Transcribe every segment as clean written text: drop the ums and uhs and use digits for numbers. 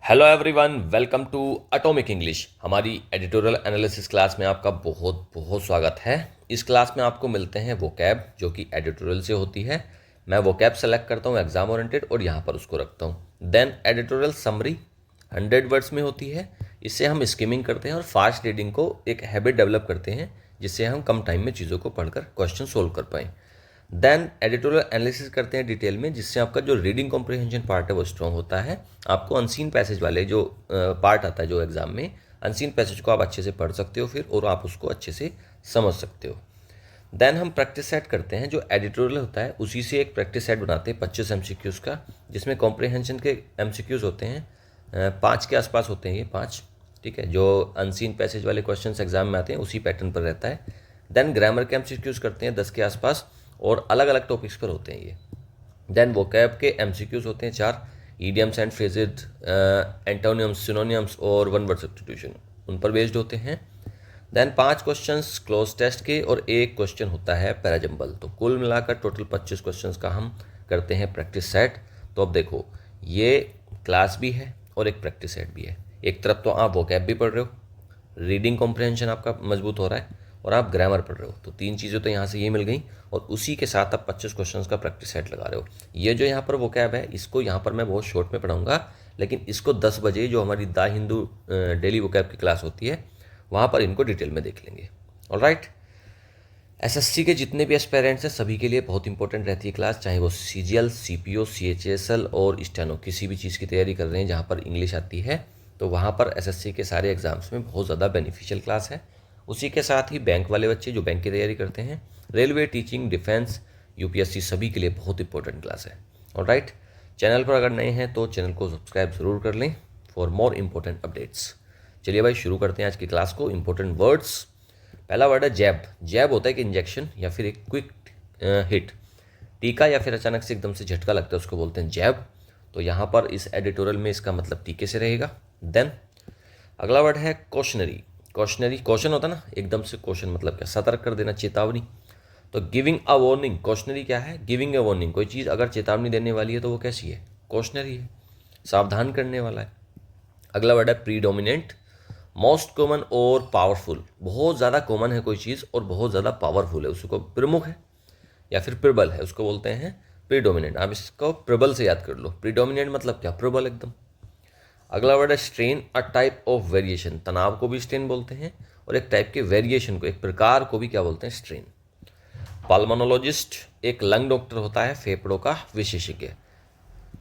Hello everyone, welcome to atomic English. हमारी editorial analysis class में आपका बहुत बहुत स्वागत है। इस क्लास में आपको मिलते हैं वोकैब जो कि एडिटोरियल से होती है। मैं वोकैब सेलेक्ट करता हूँ एग्जाम ओरिएंटेड और यहाँ पर उसको रखता हूँ। देन एडिटोरियल समरी 100 वर्ड्स में होती है। इससे हम स्किमिंग करते हैं और फास्ट रीडिंग को एक हैबिट डेवलप करते हैं, जिससे हम कम टाइम में चीज़ों को पढ़कर क्वेश्चन सोल्व कर पाएँ। देन एडिटोरियल एनालिसिस करते हैं डिटेल में, जिससे आपका जो रीडिंग कॉम्प्रिहेंशन पार्ट है वो स्ट्रॉन्ग होता है। आपको अनसीन पैसेज वाले जो पार्ट आता है जो एग्जाम में, अनसीन पैसेज को आप अच्छे से पढ़ सकते हो फिर, और आप उसको अच्छे से समझ सकते हो। देन हम प्रैक्टिस सेट करते हैं। जो एडिटोरियल होता है उसी से एक प्रैक्टिस सेट बनाते हैं 25 MCQs का, जिसमें कॉम्प्रिहेंशन के MCQs होते हैं 5 के आसपास होते हैं ये 5, ठीक है। जो अनसीन पैसेज वाले क्वेश्चन एग्जाम में आते हैं उसी पैटर्न पर रहता है। देन ग्रामर के MCQs करते हैं 10 के आसपास, और अलग अलग टॉपिक्स पर होते हैं ये। देन वोकैब के MCQs होते हैं 4, ईडियम्स एंड फ्रेजेज, एंटोनियम्स, सिनोनियम्स और वन वर्ड सब्स्टिट्यूशन, उन पर बेस्ड होते हैं। देन 5 क्वेश्चंस क्लोज टेस्ट के और 1 क्वेश्चन होता है पैराजम्बल। तो कुल मिलाकर टोटल 25 क्वेश्चंस का हम करते हैं प्रैक्टिस सेट। तो अब देखो, ये क्लास भी है और एक प्रैक्टिस सेट भी है। एक तरफ तो आप वोकैब भी पढ़ रहे हो, रीडिंग कॉम्प्रिहेंशन आपका मजबूत हो रहा है, और आप ग्रामर पढ़ रहे हो। तो 3 चीज़ें तो यहाँ से ये मिल गई, और उसी के साथ आप 25 क्वेश्चंस का प्रैक्टिस सेट लगा रहे हो। ये जो यहाँ पर वोकैब है, इसको यहाँ पर मैं बहुत शॉर्ट में पढ़ाऊंगा, लेकिन इसको 10 बजे जो हमारी द हिंदू डेली वोकैब की क्लास होती है वहाँ पर इनको डिटेल में देख लेंगे। ऑलराइट, एसएससी के जितने भी एस्पेरेंट्स हैं सभी के लिए बहुत इंपॉर्टेंट रहती है क्लास, चाहे वो सीजीएल, सीपीओ, सीएचएसएल और स्टेनो किसी भी चीज़ की तैयारी कर रहे हैं जहाँ पर इंग्लिश आती है, तो वहाँ पर एसएससी के सारे एग्जाम्स में बहुत ज़्यादा बेनिफिशियल क्लास है। उसी के साथ ही बैंक वाले बच्चे जो बैंक की तैयारी करते हैं, रेलवे, टीचिंग, डिफेंस, यूपीएससी, सभी के लिए बहुत इंपॉर्टेंट क्लास है। ऑलराइट, चैनल पर अगर नए हैं तो चैनल को सब्सक्राइब ज़रूर कर लें फॉर मोर इंपॉर्टेंट अपडेट्स। चलिए भाई, शुरू करते हैं आज की क्लास को। इंपॉर्टेंट वर्ड्स, पहला वर्ड है जैब। जैब होता है एक इंजेक्शन या फिर एक क्विक हिट, टीका या फिर अचानक से एकदम से झटका लगता है, उसको बोलते हैं जैब। तो यहाँ पर इस एडिटोरियल में इसका मतलब टीके से रहेगा। देन अगला वर्ड है कॉशनरी। कॉशनरी, कॉशन होता है ना, एकदम से क्वेश्चन मतलब क्या, सतर्क कर देना, चेतावनी। तो गिविंग अ वार्निंग, कॉशनरी क्या है, गिविंग अ वार्निंग। कोई चीज़ अगर चेतावनी देने वाली है तो वो कैसी है, कॉशनरी है, सावधान करने वाला है। अगला वर्ड है प्रीडोमिनेंट। मोस्ट कॉमन और पावरफुल, बहुत ज़्यादा कॉमन है कोई चीज़ और बहुत ज़्यादा पावरफुल है, उसको प्रमुख है या फिर प्रबल है, उसको बोलते हैं प्रीडोमिनेंट। आप इसको प्रबल से याद कर लो। प्रीडोमिनेंट मतलब क्या, प्रबल एकदम। अगला वर्ड है strain, a type of variation. तनाव को भी स्ट्रेन बोलते हैं, और एक टाइप के वेरिएशन को, एक प्रकार को भी क्या बोलते हैं, स्ट्रेन। पल्मोनोलॉजिस्ट, एक लंग डॉक्टर होता है, फेफड़ों का विशेषज्ञ।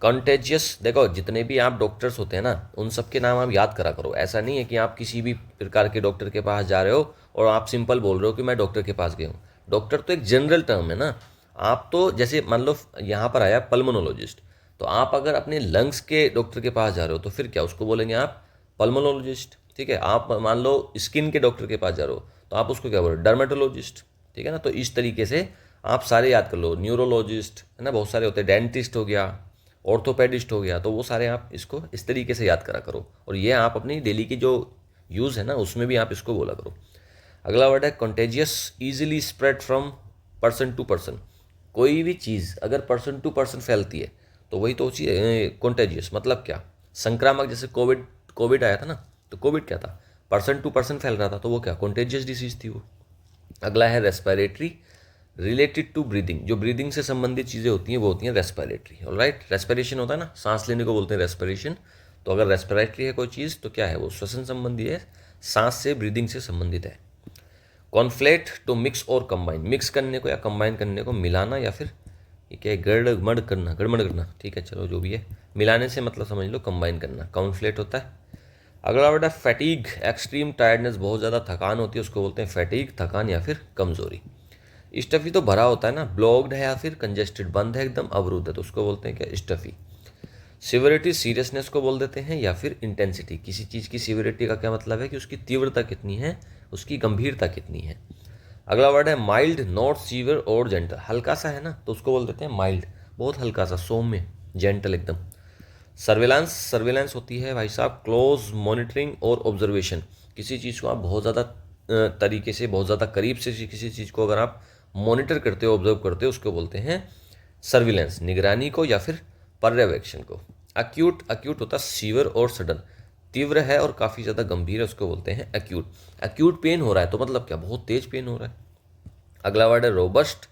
कंटेजियस, देखो जितने भी आप डॉक्टर्स होते हैं ना, उन सब के नाम आप याद करा करो। ऐसा नहीं है कि आप किसी भी प्रकार के डॉक्टर के पास जा रहे हो और आप सिंपल बोल रहे हो कि मैं डॉक्टर के पास गया हूँ। डॉक्टर तो एक जनरल टर्म है ना। आप तो जैसे मान लो यहाँ पर आया पल्मोनोलॉजिस्ट, तो आप अगर अपने लंग्स के डॉक्टर के पास जा रहे हो तो फिर क्या, उसको बोलेंगे आप पल्मोनोलॉजिस्ट, ठीक है। आप मान लो स्किन के डॉक्टर के पास जा रहे हो तो आप उसको क्या बोलो, डर्मेटोलॉजिस्ट, ठीक है ना। तो इस तरीके से आप सारे याद कर लो। न्यूरोलॉजिस्ट है ना, बहुत सारे होते हैं, डेंटिस्ट हो गया, ऑर्थोपेडिस्ट हो गया, तो वो सारे आप इसको इस तरीके से याद करा करो, और ये आप अपनी डेली की जो यूज़ है ना उसमें भी आप इसको बोला करो। अगला वर्ड है contagious, easily spread from person to person. कोई भी चीज़ अगर पर्सन टू पर्सन फैलती है तो वही तो चीज़ कॉन्टेजियस, मतलब क्या, संक्रामक। जैसे कोविड कोविड आया था ना, तो कोविड क्या था, पर्सन टू पर्सन फैल रहा था, तो वो क्या, कॉन्टेजियस डिसीज थी वो। अगला है रेस्पिरेटरी, रिलेटेड टू ब्रीदिंग। जो ब्रीदिंग से संबंधित चीज़ें होती हैं वो होती हैं रेस्पिरेटरी। ऑलराइट, रेस्पिरेशन होता है ना, सांस लेने को बोलते हैं रेस्पिरेशन। तो अगर रेस्पिरेटरी है कोई चीज़ तो क्या है, वो श्वसन संबंधी है, सांस से, ब्रीदिंग से संबंधित है। कॉन्फ्लेट, टू मिक्स और कंबाइन, मिक्स करने को या कंबाइन करने को, मिलाना या फिर ये क्या है, गड़मड़ करना, गड़मड़ करना, ठीक है, चलो जो भी है। मिलाने से मतलब समझ लो कंबाइन करना, कॉन्फ्लेट होता है। अगला वर्ड है फैटीग, एक्सट्रीम टायर्डनेस, बहुत ज़्यादा थकान होती है, उसको बोलते हैं फैटीग, थकान या फिर कमजोरी। स्टफी तो भरा होता है ना, ब्लॉक्ड है या फिर कंजेस्टेड, बंद है एकदम, अवरुद्ध है, तो उसको बोलते हैं क्या, स्टफी। सिविरिटी, सीरियसनेस को बोल देते हैं, या फिर इंटेंसिटी। किसी चीज़ की सिविरिटी का क्या मतलब है कि उसकी तीव्रता कितनी है, उसकी गंभीरता कितनी है। अगला वर्ड है माइल्ड, नॉट सीवियर और जेंटल। हल्का सा है ना तो उसको बोल देते हैं माइल्ड, बहुत हल्का सा, सौम्य, जेंटल एकदम। सर्वेलांस, सर्वेलेंस होती है भाई साहब, क्लोज मॉनिटरिंग और ऑब्जर्वेशन। किसी चीज़ को आप बहुत ज़्यादा तरीके से, बहुत ज़्यादा करीब से किसी चीज़ को अगर आप मॉनिटर करते हो, ऑब्जर्व करते हो, उसको बोलते हैं सर्विलेंस, निगरानी को या फिर पर्यवेक्षण को। एक्यूट, एक्यूट होता है सीवियर और सडन, तीव्र है और काफ़ी ज़्यादा गंभीर है, उसको बोलते हैं एक्यूट। एक्यूट पेन हो रहा है तो मतलब क्या, बहुत तेज पेन हो रहा है। अगला वर्ड है रोबस्ट,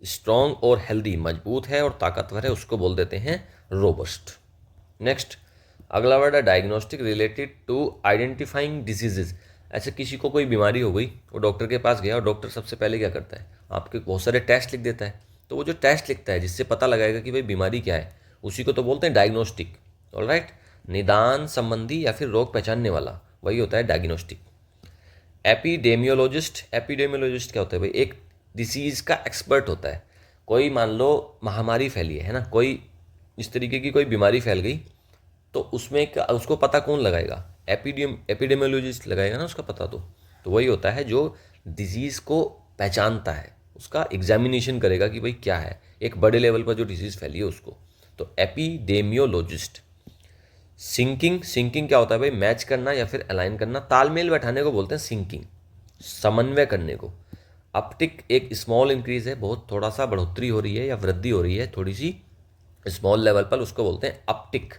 स्ट्रॉन्ग और हेल्दी, मजबूत है और ताकतवर है, उसको बोल देते हैं रोबस्ट। नेक्स्ट अगला वर्ड है diagnostic, related to identifying diseases. ऐसे किसी को कोई बीमारी हो गई, वो डॉक्टर के पास गया और डॉक्टर सबसे पहले क्या करता है, आपके बहुत सारे टेस्ट लिख देता है। तो वो जो टेस्ट लिखता है जिससे पता लगाएगा कि भाई बीमारी क्या है, उसी को तो बोलते हैं डायग्नोस्टिक। ऑलराइट, निदान संबंधी या फिर रोग पहचानने वाला, वही होता है डायग्नोस्टिक। एपिडेमियोलॉजिस्ट, एपिडेमियोलॉजिस्ट क्या होता है भाई, एक डिसीज़ का एक्सपर्ट होता है। कोई मान लो महामारी फैली है ना, कोई इस तरीके की कोई बीमारी फैल गई, तो उसमें उसको पता कौन लगाएगा, एपिडेमियोलॉजिस्ट लगाएगा ना उसका पता। तो वही होता है जो डिजीज़ को पहचानता है, उसका एग्जामिनेशन करेगा कि भाई क्या है, एक बड़े लेवल पर जो डिजीज़ फैली है उसको, तो एपिडेमियोलॉजिस्ट। सिंकिंग, सिंकिंग क्या होता है भाई, मैच करना या फिर अलाइन करना, तालमेल बैठाने को बोलते हैं सिंकिंग, समन्वय करने को। अपटिक एक स्मॉल इंक्रीज है, बहुत थोड़ा सा बढ़ोतरी हो रही है या वृद्धि हो रही है थोड़ी सी स्मॉल लेवल पर, उसको बोलते हैं अपटिक।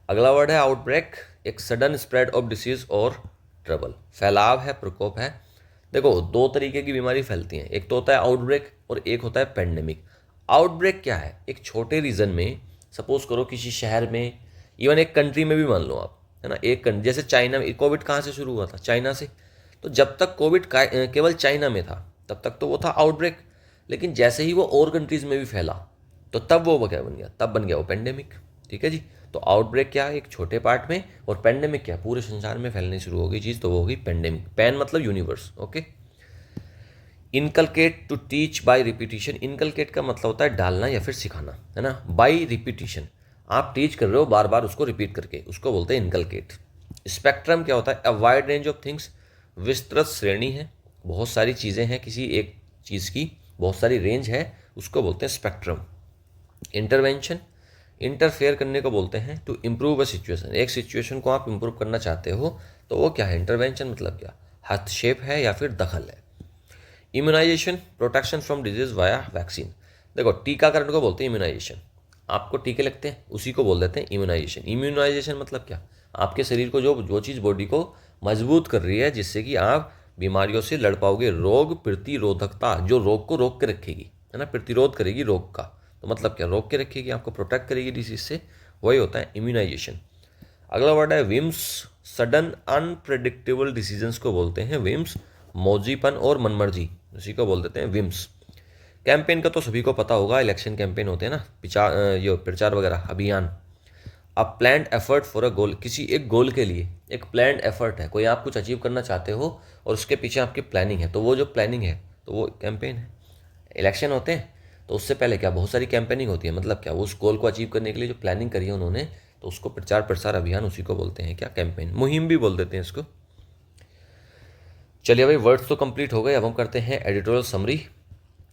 अगला वर्ड है आउटब्रेक, एक सडन स्प्रेड ऑफ डिसीज और ट्रबल, फैलाव है, प्रकोप है। देखो दो तरीके की बीमारी फैलती हैं, एक तो होता है आउटब्रेक और एक होता है पेंडेमिक। आउटब्रेक क्या है, एक छोटे रीजन में, सपोज करो किसी शहर में, इवन एक कंट्री में भी मान लो आप, है ना, एक कंट्री जैसे चाइना में, कोविड कहाँ से शुरू हुआ था, चाइना से। तो जब तक कोविड केवल चाइना में था तब तक तो वो था आउटब्रेक, लेकिन जैसे ही वो और कंट्रीज में भी फैला तो तब वो क्या बन गया, तब बन गया वो पेंडेमिक। ठीक है जी, तो आउटब्रेक क्या है, एक छोटे पार्ट में, और पेंडेमिक क्या, पूरे संसार में फैलनी शुरू हो गई चीज़, तो वो होगी पेंडेमिक। पैन मतलब universe, okay. Inculcate, to teach by repetition, inculcate का मतलब होता है डालना या फिर सिखाना, है ना, बाय रिपीटिशन, आप टीच कर रहे हो बार बार उसको रिपीट करके, उसको बोलते हैं इनकलकेट। स्पेक्ट्रम क्या होता है, a wide range of things, विस्तृत श्रेणी है, बहुत सारी चीज़ें हैं किसी एक चीज़ की, बहुत सारी रेंज है, उसको बोलते हैं स्पेक्ट्रम। इंटरवेंशन, इंटरफेयर करने को बोलते हैं, टू इम्प्रूव अ सिचुएशन, एक सिचुएशन को आप इम्प्रूव करना चाहते हो तो वो क्या है, इंटरवेंशन मतलब क्या, हस्तक्षेप है या फिर दखल है। Immunisation, protection from disease via vaccine, देखो टीकाकरण को बोलते हैं इम्यूनाइजेशन, आपको टीके लगते हैं उसी को बोल देते हैं इम्यूनाइजेशन। इम्यूनाइजेशन मतलब क्या, आपके शरीर को जो चीज़ बॉडी को मजबूत कर रही है जिससे कि आप बीमारियों से लड़ पाओगे, रोग प्रतिरोधकता, जो रोग को रोक के रखेगी, है ना, प्रतिरोध करेगी रोग का, तो मतलब क्या, रोक के रखेगी, आपको प्रोटेक्ट करेगी डिसीज से, वही होता है इम्यूनाइजेशन। अगला वर्ड है विम्स, सडन अनप्रेडिक्टेबल डिसीजंस को बोलते हैं विम्स, मौजीपन और मनमर्जी, उसी को बोल देते हैं विम्स। कैंपेन का तो सभी को पता होगा, इलेक्शन कैंपेन होते हैं ना, ये प्रचार वगैरह, अभियान। A planned effort for a goal, किसी एक गोल के लिए एक प्लान्ड एफर्ट है, कोई आप कुछ अचीव करना चाहते हो और उसके पीछे आपकी प्लानिंग है, तो वो जो प्लानिंग है तो वो कैंपेन है। इलेक्शन होते हैं तो उससे पहले क्या, बहुत सारी कैंपेनिंग होती है, मतलब क्या, उस गोल को अचीव करने के लिए जो प्लानिंग करी है उन्होंने, तो उसको प्रचार प्रसार अभियान, उसी को बोलते हैं क्या, कैंपेन, मुहिम भी बोल देते हैं इसको। चलिए भाई, वर्ड्स तो कंप्लीट हो गए, अब हम करते हैं एडिटोरियल समरी।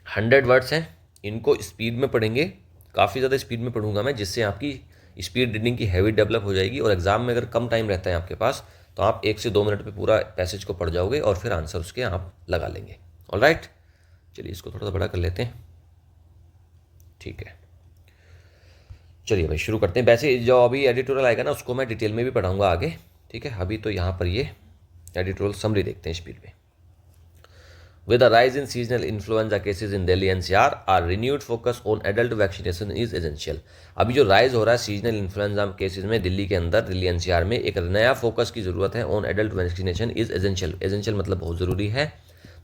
100 वर्ड्स हैं, इनको स्पीड में पढ़ेंगे, काफ़ी ज़्यादा स्पीड में पढ़ूंगा मैं, जिससे आपकी स्पीड रीडिंग की हैबिट डेवलप हो जाएगी, और एग्जाम में अगर कम टाइम रहता है आपके पास तो आप 1 से 2 मिनट में पूरा पैसेज को पढ़ जाओगे और फिर आंसर उसके आप लगा लेंगे। ऑलराइट, चलिए इसको थोड़ा सा बड़ा कर लेते हैं, ठीक है। चलिए भाई शुरू करते हैं। वैसे जो अभी एडिटोरियल आएगा ना उसको मैं डिटेल में भी पढ़ाऊंगा आगे, ठीक है। अभी तो यहाँ पर ये एडिटोरियल समरी देखते हैं स्पीड में। With a rise in seasonal influenza cases in Delhi NCR, our renewed focus on adult vaccination is essential. अभी जो राइज हो रहा है सीजनल इन्फ्लुएंजा केसेस में दिल्ली के अंदर, दिल्ली एनसीआर में, एक नया फोकस की जरूरत है। On adult vaccination is essential, essential मतलब बहुत ज़रूरी है।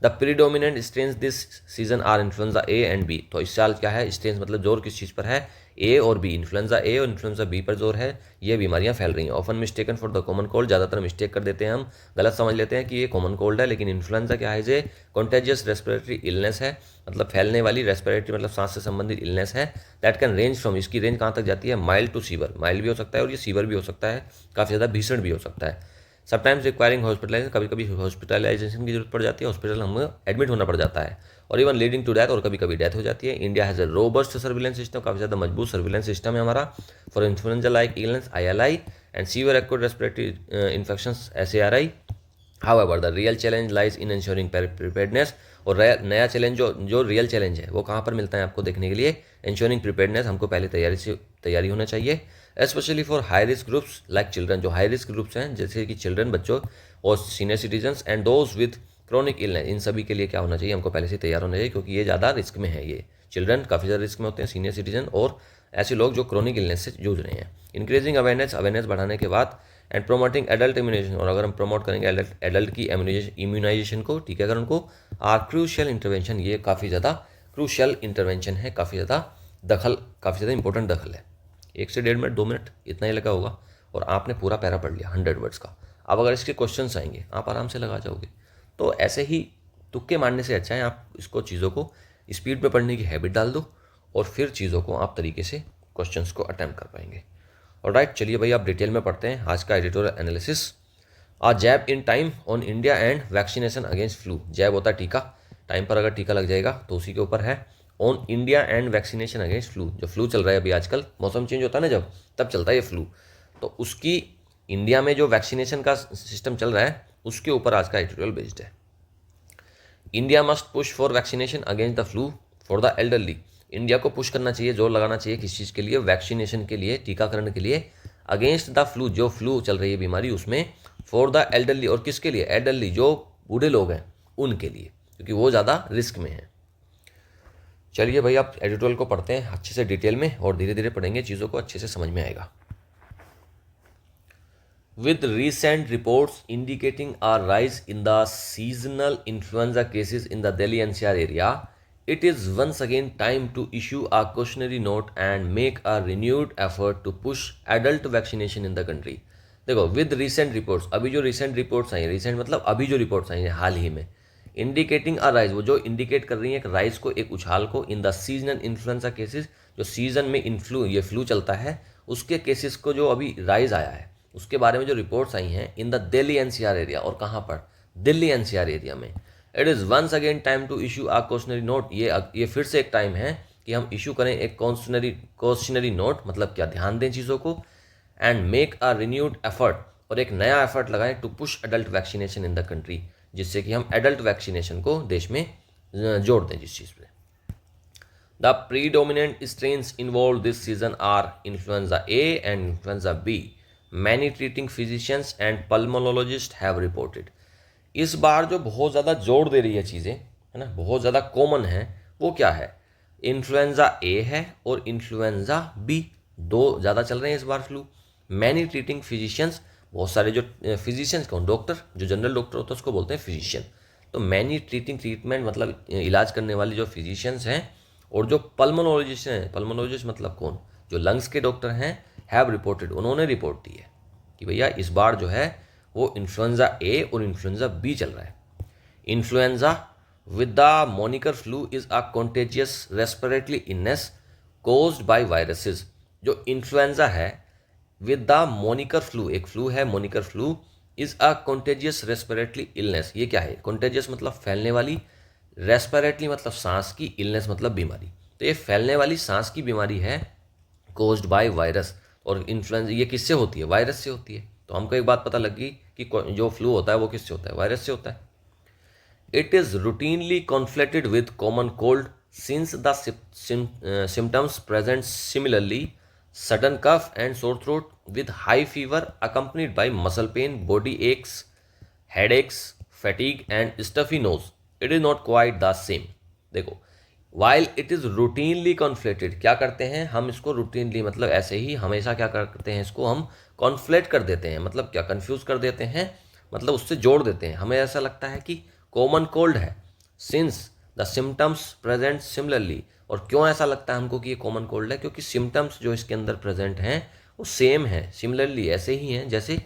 The predominant strains this season are influenza A and B, तो इस साल क्या है, स्ट्रेन्स मतलब जोर किस चीज़ पर है, ए और बी, इन्फ्लुएंजा ए और इन्फ्लुएंजा बी पर जोर है, ये बीमारियां फैल रही हैं। Often mistaken for the common cold, ज़्यादातर मिस्टेक कर देते हैं हम, गलत समझ लेते हैं कि ये कॉमन कोल्ड है, लेकिन इन्फ्लुएंजा क्या है, ये कॉन्टेजियस रेस्पिरेटरी इलनेस है, मतलब फैलने वाली रेस्पिरेटरी मतलब सांस से संबंधित इलनेस है। दैट कैन रेंज फ्रॉम, इसकी रेंज कहाँ तक जाती है, माइल्ड टू सीवर, माइल्ड भी हो सकता है और ये सीवर भी हो सकता है, काफ़ी ज़्यादा भीषण भी हो सकता है। समटाइम्स रिक्वायरिंग हॉस्पिटलाइजेशन, कभी कभी हॉस्पिटलाइजेशन की जरूरत पड़ जाती है, हॉस्पिटल हमें एडमिट होना पड़ जाता है, और इवन लीडिंग टू डेथ, और कभी कभी डेथ हो जाती है। India has a robust surveillance system, काफ़ी ज़्यादा मजबूत सर्विलेंस सिस्टम है हमारा, for influenza like illness ILI and severe acute respiratory infections SARI। However the real challenge lies in ensuring preparedness, और नया चैलेंज जो रियल चैलेंज है वो कहाँ पर मिलता है आपको देखने के लिए, इंश्योरिंग प्रिपेयर्डनेस, हमको पहले तैयारी होना चाहिए। Specially for high risk groups like children, जो हाई रिस्क ग्रुप्स हैं जैसे कि चिल्ड्रन बच्चों और senior citizens and those with chronic illness, इन सभी के लिए क्या होना चाहिए, हमको पहले से तैयार होना चाहिए, क्योंकि ये ज़्यादा रिस्क में है। ये चिल्ड्रन काफ़ी ज़्यादा रिस्क में होते हैं, सीनियर सिटीजन और ऐसे लोग जो क्रोनिक इलनेस से जूझ रहे हैं। इंक्रीजिंग अवेयरनेस बढ़ाने के बाद एंड प्रोमोटिंग एडल्ट इम्यूनाइजेशन, और अगर हम प्रमोट करेंगे एडल्ट की इम्यूनाइजेशन को, टीकाकरण को, आर क्रूशियल इंटरवेंशन, ये काफ़ी ज़्यादा क्रूशियल इंटरवेंशन है, काफ़ी ज़्यादा काफ़ी ज़्यादा इंपॉर्टेंट दखल है। 1 से 1.5 मिनट 2 मिनट इतना ही लगा होगा और आपने पूरा पैरा पढ़ लिया 100 वर्ड्स का। अब अगर इसके क्वेश्चंस आएंगे आप आराम से लगा जाओगे। तो ऐसे ही तुक्के मारने से अच्छा है आप इसको चीज़ों को स्पीड पे पढ़ने की हैबिट डाल दो और फिर चीज़ों को आप तरीके से क्वेश्चंस को अटेम्प्ट कर पाएंगे। और राइट, चलिए भाई आप डिटेल में पढ़ते हैं आज का editorial analysis. A jab in time on India and vaccination against flu. Jab होता है टीका, टाइम पर अगर टीका लग जाएगा तो उसी के ऊपर है। On India and vaccination against flu, जो फ्लू चल रहा है अभी आजकल, मौसम चेंज होता है ना जब, तब चलता है ये फ्लू, तो उसकी इंडिया में जो वैक्सीनेशन का सिस्टम चल रहा है उसके ऊपर आज का एडिटोरियल बेस्ड है। India must push for vaccination against the flu for the elderly. India को पुश करना चाहिए, जोर लगाना चाहिए किस चीज़ के लिए, वैक्सीनेशन के लिए, टीकाकरण के लिए, अगेंस्ट द फ्लू, जो फ्लू चल रही है बीमारी उसमें, फॉर द एल्डरली, और किसके लिए, एल्डरली जो बूढ़े लोग हैं उनके लिए, क्योंकि वो ज़्यादा रिस्क में हैं। चलिए भाई आप एडिटोरियल को पढ़ते हैं अच्छे से डिटेल में और धीरे धीरे पढ़ेंगे, चीज़ों को अच्छे से समझ में आएगा। With recent reports indicating a rise in the seasonal influenza cases in the Delhi NCR area, it is once again time to issue a cautionary note and make a renewed effort to push adult vaccination in the country. देखो, with recent reports, अभी जो recent reports आई हैं, recent मतलब अभी जो reports आई हैं हाल ही में, इंडिकेटिंग अ राइज, वो जो इंडिकेट कर रही है एक राइज को, एक उछाल को, in the seasonal influenza cases, जो सीजन में ये फ्लू चलता है उसके केसेस को जो अभी राइज आया है उसके बारे में जो रिपोर्ट्स आई हैं in the Delhi NCR area, और कहाँ पर, दिल्ली एनसीआर एरिया में। It is once again time to issue a questionnaire note, ये फिर से एक टाइम है कि हम इशू करें एक क्वेश्चनरी नोट, मतलब क्या, ध्यान दें चीज़ों को, and make a renewed effort, और एक नया एफर्ट लगाएं to push adult vaccination in the country, जिससे कि हम एडल्ट वैक्सीनेशन को देश में जोड़ दें जिस चीज़ पे। The predominant strains involve this season are influenza A and influenza B, many treating physicians and pulmonologist have reported. इस बार जो बहुत ज़्यादा जोड़ दे रही है चीज़ें, है ना, बहुत ज़्यादा कॉमन है, वो क्या है, इन्फ्लुएंजा ए है और इन्फ्लुएंजा बी, दो ज़्यादा चल रहे हैं इस बार फ्लू। मैनी ट्रीटिंग फिजिशियंस, बहुत सारे जो फिजिशियंस कौन, डॉक्टर, जो जनरल डॉक्टर होता है उसको बोलते हैं फिजिशियन। तो मैनी ट्रीटमेंट मतलब इलाज करने वाले जो फिजिशियंस हैं, और जो पल्मोनोलॉजिस्ट हैं, पल्मोनोलॉजिस्ट मतलब कौन, जो लंग्स के डॉक्टर हैं, हैव रिपोर्टेड, उन्होंने रिपोर्ट दी है कि भैया इस बार जो है वो इन्फ्लुएंजा ए और इन्फ्लुएंजा बी चल रहा है। Influenza with the moniker flu is a contagious respiratory illness caused by viruses. जो इन्फ्लुएंजा है विद द मोनिकर फ्लू, एक फ्लू है moniker flu, is a contagious respiratory illness. ये क्या है, कॉन्टेजियस मतलब फैलने वाली, रेस्पिरेटरी मतलब सांस की, इलनेस मतलब बीमारी, तो ये फैलने वाली सांस की बीमारी है, कोज्ड बाय वायरस। और इन्फ्लुएंजा ये किससे होती है, वायरस से होती है। तो हमको एक बात पता लगी कि जो फ्लू होता है वो किससे होता है, वायरस से होता है। It is routinely conflated with common cold since the symptoms present similarly, sudden cough and sore throat with high fever accompanied by muscle pain, body aches, head aches, fatigue and stuffy nose. It is not quite the same. देखो, while it is routinely conflated, क्या करते हैं हम इसको routinely, मतलब ऐसे ही हमेशा क्या करते हैं इसको हम कॉन्फ्लेक्ट कर देते हैं, मतलब क्या, कन्फ्यूज़ कर देते हैं, मतलब उससे जोड़ देते हैं। हमें ऐसा लगता है कि कॉमन कोल्ड है, since the symptoms present similarly, और क्यों ऐसा लगता है हमको कि ये कॉमन कोल्ड है, क्योंकि सिम्टम्स जो इसके अंदर प्रेजेंट हैं वो सेम है, सिमिलरली ऐसे ही हैं, जैसे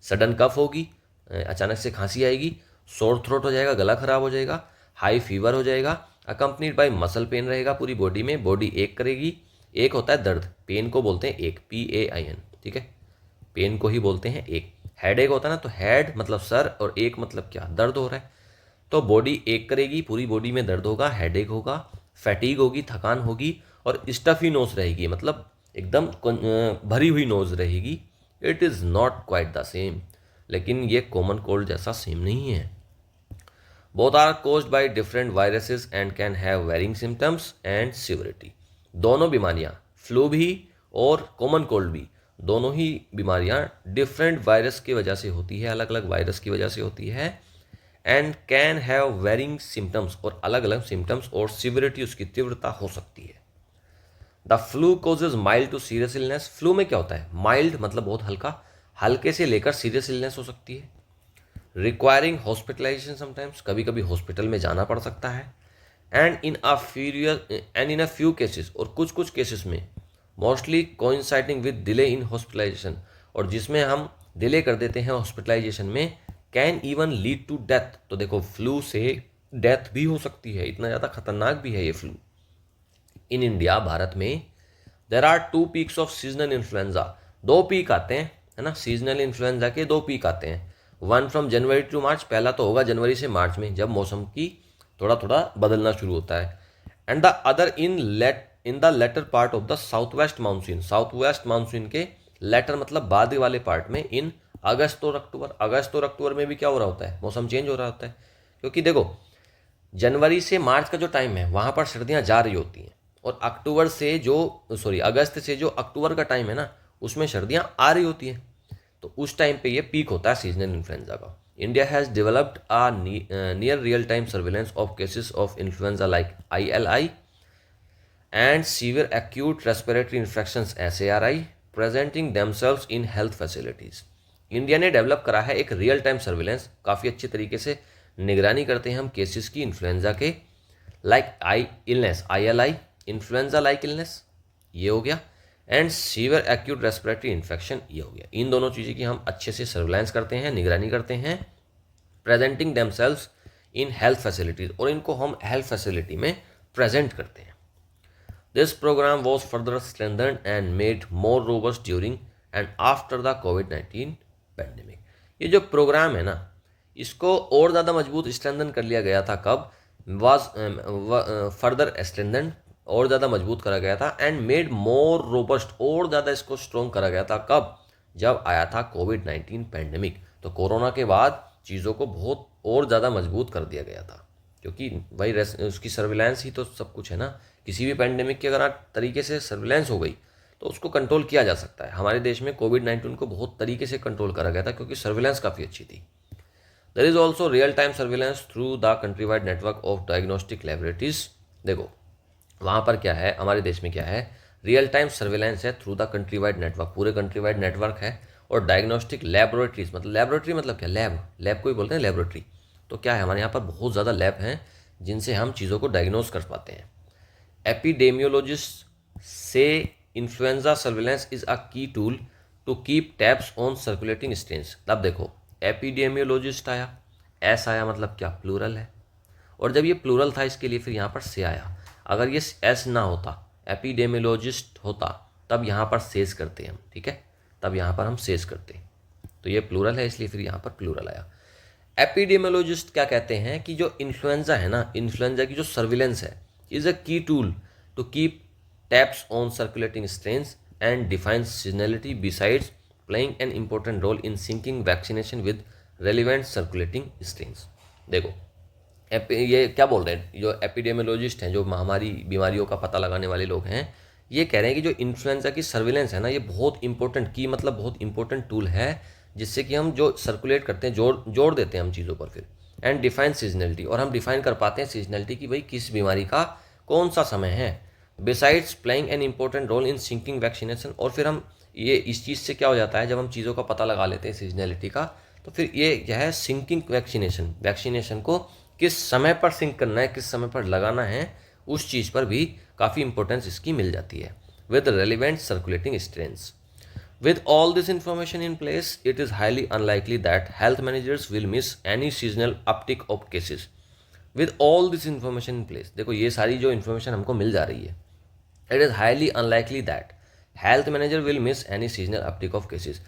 सडन कफ होगी, अचानक से खांसी आएगी, सोर थ्रोट हो जाएगा, गला खराब हो जाएगा, हाई फीवर हो जाएगा, अकम्पनीड बाय मसल पेन रहेगा पूरी बॉडी में, बॉडी एक करेगी, एक होता है दर्द, पेन को बोलते हैं एक, PAIN, ठीक है, पेन को ही बोलते हैं एक। हेड एक होता है ना, तो हेड मतलब सर और एक मतलब क्या, दर्द हो रहा है, तो बॉडी एक करेगी, पूरी बॉडी में दर्द होगा, हेड एक होगा, फैटीग होगी, थकान होगी, और स्टफी नोज रहेगी, मतलब एकदम भरी हुई नोज रहेगी। It is not quite the same, लेकिन ये कॉमन कोल्ड जैसा सेम नहीं है। Both are caused by different viruses and can have varying symptoms and severity. दोनों बीमारियां, फ्लू भी और कॉमन कोल्ड भी, दोनों ही बीमारियां डिफरेंट वायरस की वजह से होती है, अलग अलग वायरस की वजह से होती है, and can have varying symptoms, और अलग अलग सिम्टम्स और सिविरिटी उसकी तीव्रता हो सकती है। The flu causes mild to serious illness. Flu में क्या होता है, माइल्ड मतलब बहुत हल्का, हल्के से लेकर सीरियस इलनेस हो सकती है। रिक्वायरिंग हॉस्पिटलाइजेशन समटाइम्स, कभी कभी हॉस्पिटल में जाना पड़ सकता है। And in a few cases, और कुछ कुछ केसेस में, mostly coinciding with delay in hospitalisation, और जिसमें हम डिले कर देते हैं हॉस्पिटलाइजेशन में, can even lead to death. तो देखो फ्लू से डेथ भी हो सकती है, इतना ज़्यादा खतरनाक भी है ये फ्लू। इन इंडिया, भारत में, there are two peaks of seasonal influenza. दो पीक आते हैं, है ना, सीजनल इन्फ्लुएंजा के दो पीक आते हैं। वन फ्रॉम जनवरी टू मार्च, पहला तो होगा जनवरी से मार्च में, जब मौसम की थोड़ा थोड़ा बदलना शुरू होता है। And the other in the latter part of the south west monsoon. South west monsoon के लेटर मतलब बाद वाले पार्ट में, इन अगस्त और अक्टूबर। अगस्त और अक्टूबर में भी क्या हो रहा होता है, मौसम चेंज हो रहा होता है, क्योंकि देखो जनवरी से मार्च का जो टाइम है वहाँ पर सर्दियाँ जा रही होती हैं, और अगस्त से जो अक्टूबर का टाइम है ना, उसमें सर्दियाँ आ रही होती हैं। तो उस टाइम पे ये पीक होता है सीजनल इन्फ्लुएंजा का। India has developed a near real time surveillance of cases of influenza like ILI and severe acute respiratory infections SARI presenting themselves in health facilities। India ने डेवलप करा है एक real time surveillance, काफ़ी अच्छे तरीके से निगरानी करते हैं हम केसेस की इन्फ्लुएंजा के, like ILI, influenza like illness, ये हो गया, and severe acute respiratory infection, ये हो गया। इन दोनों चीज़ें की हम अच्छे से सर्विलांस करते हैं, निगरानी करते हैं, presenting themselves in health facilities, और इनको हम हेल्थ फैसिलिटी में प्रेजेंट करते हैं। This program was further strengthened and made more robust during and after the COVID-19 pandemic। ये जो प्रोग्राम है ना, इसको और ज़्यादा मजबूत स्ट्रेंथन कर लिया गया था। कब? फर्दर स्ट्रेंथन, और ज़्यादा मजबूत करा गया था, एंड मेड मोर रोबस्ट, और ज़्यादा इसको स्ट्रॉन्ग करा गया था। कब? जब आया था कोविड-19 पैंडेमिक। तो कोरोना के बाद चीज़ों को बहुत और ज़्यादा मजबूत कर दिया गया था, क्योंकि वही उसकी सर्विलांस ही तो सब कुछ है ना। किसी भी पैंडेमिक की अगर तरीके से सर्विलांस हो गई तो उसको कंट्रोल किया जा सकता है। हमारे देश में कोविड-19 को बहुत तरीके से कंट्रोल करा गया था, क्योंकि सर्विलांस काफ़ी अच्छी थी। There is also real time surveillance through the country wide network of diagnostic laboratories. देखो वहाँ पर क्या है, हमारे देश में क्या है, रियल टाइम सर्विलांस है through the country wide network, पूरे कंट्री वाइड नेटवर्क है। और डायग्नोस्टिक लेबोरेटरीज मतलब, लेबोरेटरी मतलब क्या, लैब को ही बोलते हैं लेबोरेटरी। तो क्या है, हमारे यहाँ पर बहुत ज़्यादा लैब हैं जिनसे हम चीज़ों को डायग्नोस कर पाते हैं। एपिडेमियोलॉजिस्ट से influenza surveillance is a key tool to keep tabs on circulating strains. तब देखो एपिडेमियोलॉजिस्ट आया, एस आया मतलब क्या, प्लूरल है, और जब ये प्लूरल था इसके लिए फिर यहाँ पर से आया। अगर ये एस ना होता, एपिडेमियोलॉजिस्ट होता, तब यहाँ पर सेज करते हम, ठीक है, तब यहाँ पर हम सेज करते। तो ये प्लूरल है इसलिए फिर यहाँ पर प्लूरल आया। एपिडेमियोलॉजिस्ट क्या कहते हैं कि जो इन्फ्लुएंजा है ना, इन्फ्लुएंजा की जो सर्विलेंस है, is a key tool to keep tabs on circulating strains and define seasonality besides playing an important role in syncing vaccination with relevant circulating strains. देखो ये क्या बोल रहे हैं, जो एपिडेमियोलॉजिस्ट हैं, जो महामारी बीमारियों का पता लगाने वाले लोग हैं, ये कह रहे हैं कि जो इन्फ्लुएंजा की सर्विलेंस है ना, ये बहुत इंपॉर्टेंट की मतलब बहुत इंपॉर्टेंट टूल है, जिससे कि हम जो सर्कुलेट करते हैं, जोड़ देते हैं हम चीज़ों पर फिर, एंड डिफाइन सीजनलिटी, और हम डिफाइन कर पाते हैं सीजनलिटी की भाई किस बीमारी का कौन सा समय है। Besides playing an important role in syncing vaccination, और फिर हम ये इस चीज़ से क्या हो जाता है, जब हम चीज़ों का पता लगा लेते हैं सीजनलिटी का, तो फिर ये क्या है, सिंकिंग वैक्सीनेशन को किस समय पर सिंक करना है, किस समय पर लगाना है, उस चीज़ पर भी काफ़ी इंपॉर्टेंस इसकी मिल जाती है with relevant circulating strains. With all this information in place, it is highly unlikely that health managers will miss any seasonal uptick of cases। With all this information in place, देखो ये सारी जो information हमको मिल जा रही है, it is highly unlikely that health manager will miss any seasonal uptick of cases।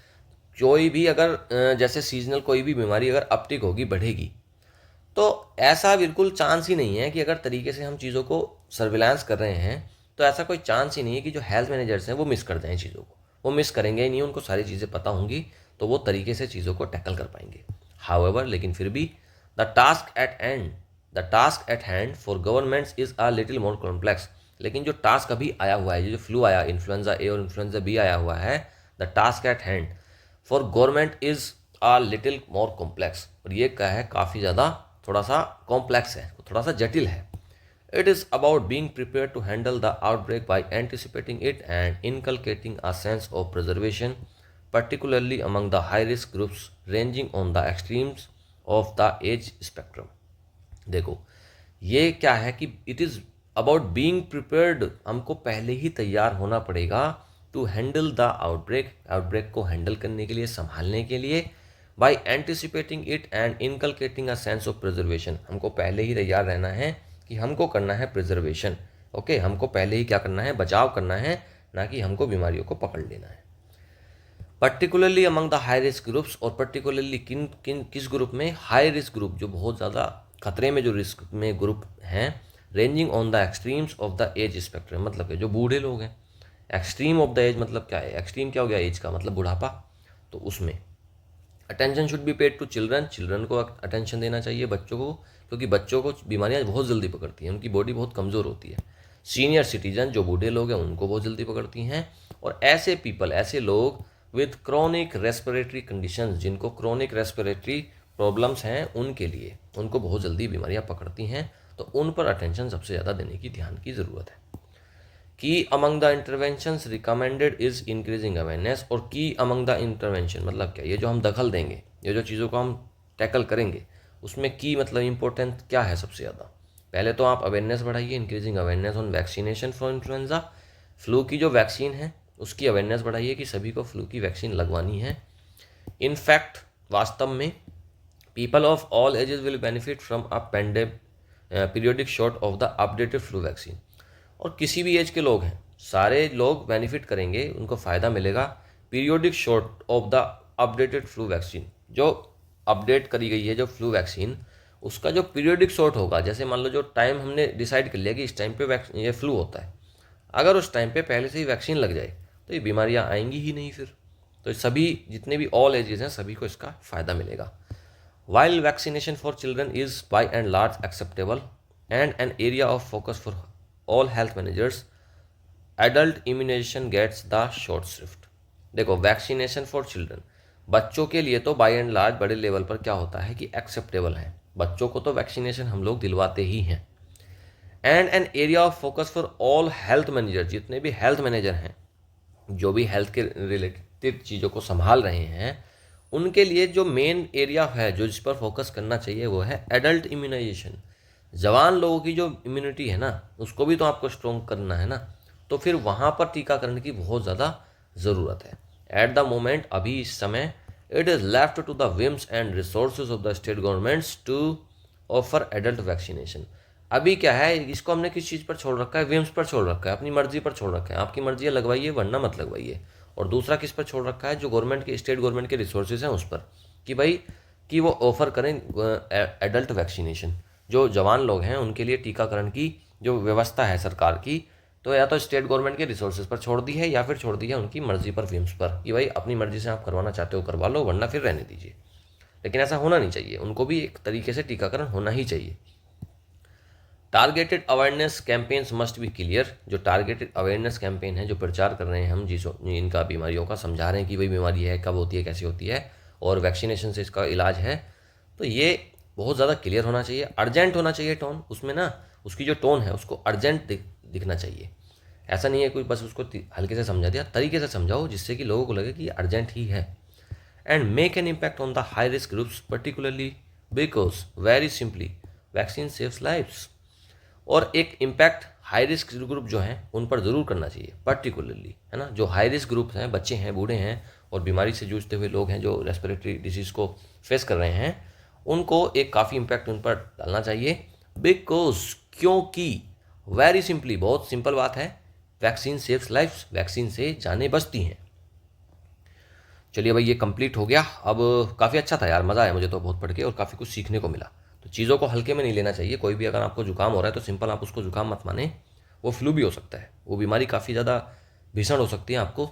कोई भी अगर जैसे सीजनल कोई भी बीमारी अगर अपटिक होगी, बढ़ेगी, तो ऐसा बिल्कुल चांस ही नहीं है कि अगर तरीके से हम चीज़ों को सर्विलांस कर रहे हैं, तो ऐसा कोई चांस ही नहीं है कि जो हेल्थ मैनेजर्स हैं वो मिस कर दें चीज़ों को। वो मिस करेंगे ही नहीं, उनको सारी चीज़ें पता होंगी, तो वो तरीके से चीज़ों को टैकल कर पाएंगे। हाउएवर, लेकिन फिर भी the task at hand for governments is a little more complex. लेकिन जो टास्क अभी आया हुआ है, जो फ्लू आया, इन्फ्लुएंजा ए और इन्फ्लुएंजा बी आया हुआ है, the task at hand for government is a little more complex. और ये क्या है, काफ़ी ज़्यादा थोड़ा सा कॉम्प्लेक्स है, थोड़ा सा जटिल है। It is about being prepare to handle the outbreak by anticipating it and inculcating a sense of preservation particularly among the high risk groups ranging on the extremes of the age spectrum। देखो ये क्या है कि it is about being prepared, हमको पहले ही तैयार होना पड़ेगा to handle the outbreak, outbreak को हैंडल करने के लिए, संभालने के लिए, by anticipating it and inculcating a sense of preservation, हमको पहले ही तैयार रहना है कि हमको करना है प्रिजर्वेशन। ओके, हमको पहले ही क्या करना है, बचाव करना है, ना कि हमको बीमारियों को पकड़ लेना है। Particularly among the high risk groups, और पर्टिकुलरली किस ग्रुप में, हाई रिस्क ग्रुप, जो बहुत ज़्यादा खतरे में जो रिस्क में ग्रुप हैं, ranging on the extremes of the age spectrum, मतलब कि जो बूढ़े लोग हैं। एक्सट्रीम ऑफ द एज मतलब क्या है, एक्सट्रीम क्या हो गया, एज का मतलब बुढ़ापा, तो उसमें attention should be paid to children, children को अटेंशन देना चाहिए, बच्चों को, क्योंकि बच्चों को बीमारियां बहुत जल्दी पकड़ती हैं, उनकी बॉडी बहुत कमज़ोर होती है। सीनियर सिटीजन, जो बूढ़े लोग हैं, उनको बहुत जल्दी पकड़ती हैं। और ऐसे पीपल, ऐसे लोग विद क्रोनिक रेस्पिरेटरी कंडीशंस, जिनको क्रोनिक रेस्पिरेटरी प्रॉब्लम्स हैं, उनके लिए, उनको बहुत जल्दी बीमारियां पकड़ती हैं, तो उन पर अटेंशन सबसे ज़्यादा देने की, ध्यान की ज़रूरत है। की among the interventions recommended is increasing awareness, और की अमंग द इंटरवेंशन मतलब क्या, ये जो हम दखल देंगे, ये जो चीज़ों को हम टैकल करेंगे, उसमें की मतलब इंपॉर्टेंट क्या है सबसे ज़्यादा। पहले तो आप अवेयरनेस बढ़ाइए, increasing awareness on vaccination for influenza, flu की जो वैक्सीन है उसकी अवेयरनेस बढ़ाइए कि सभी को फ्लू की वैक्सीन लगवानी है। इनफैक्ट वास्तव में people of all ages will benefit from a periodic shot of the updated flu vaccine, और किसी भी एज के लोग हैं, सारे लोग बेनिफिट करेंगे, उनको फ़ायदा मिलेगा periodic shot of the updated flu vaccine, जो अपडेट करी गई है जो फ्लू वैक्सीन, उसका जो पीरियोडिक शॉट होगा, जैसे मान लो जो टाइम हमने डिसाइड कर लिया कि इस टाइम पे ये फ्लू होता है, अगर उस टाइम पे पहले से ही वैक्सीन लग जाए तो ये बीमारियां आएंगी ही नहीं फिर। तो सभी जितने भी ऑल एजेस हैं, सभी को इसका फ़ायदा मिलेगा। While vaccination for children is by and large acceptable and an area of focus for all health managers, adult immunization gets the short shrift. देखो, वैक्सीनेशन फॉर चिल्ड्रन, बच्चों के लिए तो बाय एंड लार्ज बड़े लेवल पर क्या होता है कि एक्सेप्टेबल है, बच्चों को तो वैक्सीनेशन हम लोग दिलवाते ही हैं। And an area of focus for all health manager, जितने भी हेल्थ मैनेजर हैं, जो भी हेल्थ के रिलेटेड चीज़ों को संभाल रहे हैं, उनके लिए जो मेन एरिया है जो जिस पर फोकस करना चाहिए वो है एडल्ट इम्यूनाइजेशन। जवान लोगों की जो इम्यूनिटी है ना, उसको भी तो आपको स्ट्रॉन्ग करना है ना, तो फिर वहाँ पर टीकाकरण की बहुत ज़्यादा ज़रूरत है। एट द मोमेंट, अभी इस समय, it is left to the whims and resources of the state governments to offer adult vaccination. अभी क्या है, इसको हमने किस चीज़ पर छोड़ रखा है, विम्स पर छोड़ रखा है, अपनी मर्जी पर छोड़ रखा है, आपकी मर्जी है लगवाइए वरना मत लगवाइए। और दूसरा किस पर छोड़ रखा है, जो गवर्नमेंट के, स्टेट गवर्नमेंट के रिसोर्सेज हैं उस पर, कि भाई कि वो ऑफ़र करें एडल्ट वैक्सीनेशन। जो जवान लोग हैं उनके लिए टीकाकरण की जो व्यवस्था है सरकार की, तो या तो स्टेट गवर्नमेंट के रिसोर्सेज पर छोड़ दी है, या फिर छोड़ दी है उनकी मर्जी पर, विम्स पर, कि भाई अपनी मर्जी से आप करवाना चाहते हो करवा लो वरना फिर रहने दीजिए। लेकिन ऐसा होना नहीं चाहिए, उनको भी एक तरीके से टीकाकरण होना ही चाहिए। Targeted awareness campaigns must be clear, जो टारगेटेड अवेयरनेस कैंपेन है, जो प्रचार कर रहे हैं हम, जिस इनका बीमारियों का समझा रहे हैं कि भाई बीमारी है, कब होती है, कैसी होती है, और वैक्सीनेशन से इसका इलाज है, तो ये बहुत ज़्यादा क्लियर होना चाहिए, अर्जेंट होना चाहिए टोन उसमें ना, उसकी जो टोन है उसको अर्जेंट दिखना चाहिए। ऐसा नहीं है कोई बस उसको हल्के से समझा दिया, तरीके से समझाओ जिससे कि लोगों को लगे कि अर्जेंट ही है। And make an impact on the high risk groups particularly because very simply vaccine saves lives. और एक इम्पैक्ट हाई रिस्क ग्रुप जो हैं उन पर ज़रूर करना चाहिए पर्टिकुलरली, है ना, जो हाई रिस्क ग्रुप हैं, बच्चे हैं, बूढ़े हैं, और बीमारी से जूझते हुए लोग हैं, जो रेस्पिरेटरी डिजीज़ को फेस कर रहे हैं, उनको एक काफ़ी इम्पैक्ट उन पर डालना चाहिए। बिकॉज, क्योंकि, वेरी सिंपली, बहुत सिंपल बात है, वैक्सीन सेव्स लाइफ्स, वैक्सीन से जानें बचती हैं। चलिए भाई, ये कंप्लीट हो गया। अब काफ़ी अच्छा था यार, मज़ा आया मुझे तो बहुत पढ़ के, और काफ़ी कुछ सीखने को मिला। तो चीज़ों को हल्के में नहीं लेना चाहिए। कोई भी अगर आपको जुकाम हो रहा है तो सिंपल आप उसको जुकाम मत माने, वो फ्लू भी हो सकता है, वो बीमारी काफ़ी ज़्यादा भीषण हो सकती है, आपको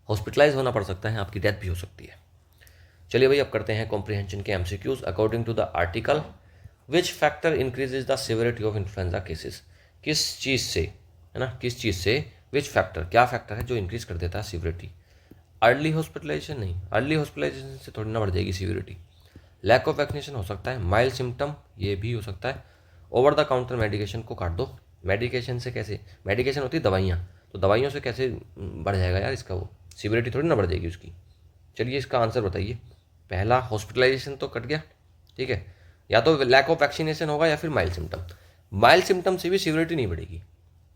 हॉस्पिटलाइज होना पड़ सकता है, आपकी डेथ भी हो सकती है। चलिए भाई, अब करते हैं कॉम्प्रिहेंशन के MCQs. According to the article, which factor increases the severity of influenza cases, किस चीज़ से, है ना, किस चीज़ से, विच फैक्टर, क्या फैक्टर है जो इंक्रीज कर देता है सिवियरिटी। अर्ली हॉस्पिटलाइजेशन नहीं, अर्ली हॉस्पिटलाइजेशन से थोड़ी ना बढ़ जाएगी सीवियरिटी। लैक ऑफ वैक्सीनेशन हो सकता है, माइल्ड सिम्टम ये भी हो सकता है। ओवर द काउंटर मेडिकेशन को काट दो। मेडिकेशन से कैसे, मेडिकेशन होती है दवाइयाँ, तो दवाइयों से कैसे बढ़ जाएगा यार इसका, वो सीवियरिटी थोड़ी ना बढ़ जाएगी उसकी। चलिए इसका आंसर बताइए। पहला हॉस्पिटलाइजेशन तो कट गया, ठीक है, या तो लैक ऑफ वैक्सीनेशन होगा या फिर माइल्ड सिम्टम। माइल्ड सिम्टम से भी सीवियरिटी नहीं बढ़ेगी,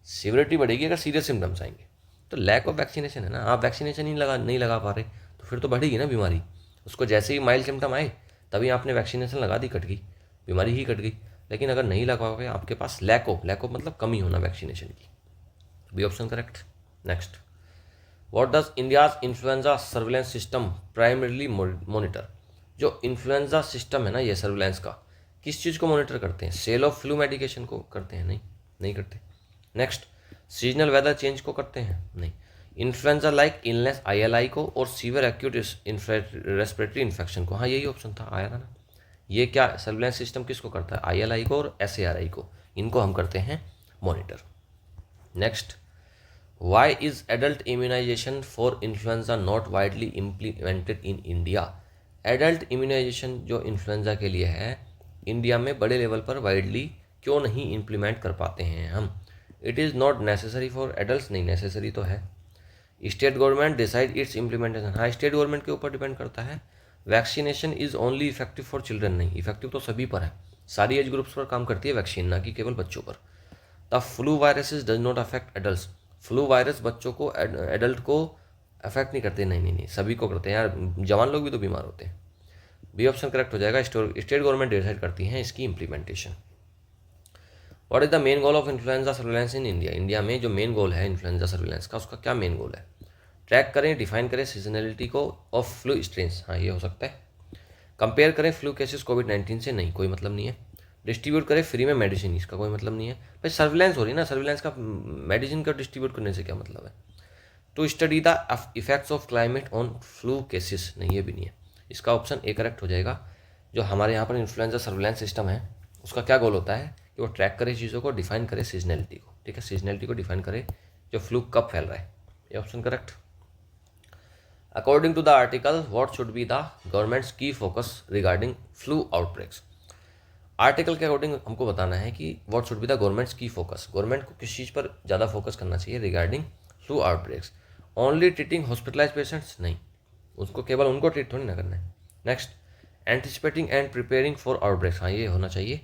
सीवियरिटी बढ़ेगी अगर सीरियस सिम्टम्स आएंगे। तो लैक ऑफ वैक्सीनेशन है ना, आप वैक्सीनेशन ही नहीं लगा पा रहे, तो फिर तो बढ़ेगी ना बीमारी। उसको जैसे ही माइल्ड सिम्टम आए तभी आपने वैक्सीनेशन लगा दी, कट गई बीमारी ही कट गई। लेकिन अगर नहीं लगाओगे, आपके पास लैक ऑफ मतलब कमी होना वैक्सीनेशन की, B option correct. Next, what does India's influenza surveillance system primarily monitor. जो इन्फ्लुएंजा सिस्टम है ना ये सर्विलेंस का, किस चीज़ को मॉनिटर करते हैं? सेल ऑफ फ्लू मेडिकेशन को करते हैं? नहीं करते। नेक्स्ट, सीजनल वेदर चेंज को करते हैं? नहीं। इन्फ्लुएंजा लाइक इलनेस ILI को और सीवियर एक्यूट रेस्पिरेटरी इन्फेक्शन को, हाँ यही ऑप्शन था, आया था ना। ये क्या सर्विलेंस सिस्टम किसको करता है? ILI को और SARI को, इनको हम करते हैं monitor. Next, why is adult immunization for influenza not widely implemented in India. Adult immunization जो इन्फ्लुएंजा के लिए है, इंडिया में बड़े लेवल पर वाइडली क्यों नहीं इम्प्लीमेंट कर पाते हैं हम? It is not necessary for adult, नहीं नेसेसरी तो है। State government decide it's implementation, हाँ स्टेट गवर्नमेंट के ऊपर डिपेंड करता है। Vaccination is only effective for children, नहीं इफेक्टिव तो सभी पर है, सारी एज ग्रुप्स पर काम करती है वैक्सीन, ना कि केवल बच्चों पर। The flu viruses does not affect adult, flu virus बच्चों को एडल्ट को अफेक्ट नहीं करते, नहीं सभी को करते हैं यार, जवान लोग भी तो बीमार होते हैं। बी ऑप्शन करेक्ट हो जाएगा, स्टेट गवर्नमेंट डिसाइड करती हैं इसकी implementation. What is the main goal of influenza surveillance in India. India में जो मेन गोल है इन्फ्लुएंजा सर्विलेंस का, उसका क्या मेन गोल है? ट्रैक करें, डिफाइन करें सीजनलिटी को ऑफ फ्लू स्ट्रेन्स, हाँ ये हो सकता है। कंपेयर करें फ्लू केसेस कोविड-19 से, नहीं कोई मतलब नहीं है। डिस्ट्रीब्यूट करें फ्री में मेडिसिन, इसका कोई मतलब नहीं है भाई, सर्विलेंस हो रही है ना, सर्विलेंस का मेडिसिन का डिस्ट्रीब्यूट करने से क्या मतलब है। To study the effects of climate on flu cases, नहीं ये भी नहीं है। इसका ऑप्शन ए करेक्ट हो जाएगा। जो हमारे यहाँ पर इन्फ्लुएंजा सर्विलेंस सिस्टम है, उसका क्या गोल होता है कि वो ट्रैक करे चीज़ों को, डिफाइन करे सीजनलिटी को, ठीक है, सीजनलिटी को डिफाइन करे जो फ्लू कब फैल रहा है, ये option correct. According to the article, what should be the governments की focus regarding flu outbreaks. Article के अकॉर्डिंग हमको बताना है कि what should be the governments की फोकस, गवर्नमेंट को किस चीज़ पर ज़्यादा फोकस करना चाहिए regarding flu outbreaks. Only treating hospitalize patients, नहीं, उसको केवल उनको ट्रीट थोड़ी ना करना है। Next, anticipating and preparing for outbreaks, हाँ ये होना चाहिए।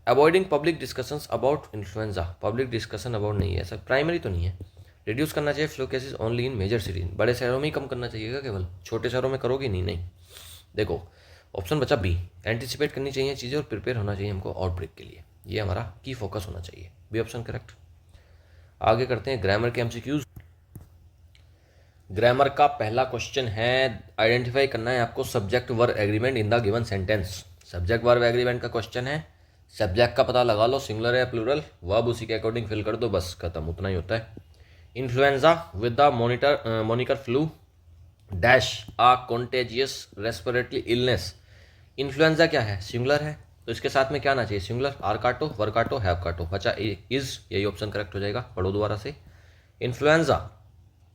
Avoiding public discussions about influenza, public discussion about नहीं है, सर प्राइमरी तो नहीं है। रिड्यूस करना चाहिए flu cases only in major city, बड़े शहरों में ही कम करना चाहिएगा, केवल छोटे शहरों में करोगे नहीं। देखो ऑप्शन बचा बी, एंटिसिपेट करनी चाहिए चीज़ें और प्रिपेयर होना चाहिए हमको आउटब्रेक के लिए, ये हमारा की फोकस होना चाहिए, बी ऑप्शन करेक्ट। आगे करते हैं ग्रामर के MCQs। ग्रामर का पहला क्वेश्चन है, आइडेंटिफाई करना है आपको subject verb agreement in the given sentence. Subject verb agreement का क्वेश्चन है, सब्जेक्ट का पता लगा लो, सिंगुलर है प्लूरल, वर्ब उसी के अकॉर्डिंग फिल कर दो, बस खत्म, उतना ही होता है। Influenza with the moniker flu dash a contagious respiratory illness. Influenza क्या है, सिंगुलर है, तो इसके साथ में क्या आना चाहिए, सिंगुलर, आर काटो, वर काटो, हैव काटो, बचा इज, यही ऑप्शन करेक्ट हो जाएगा। पढ़ो दोबारा से, इन्फ्लुएंजा,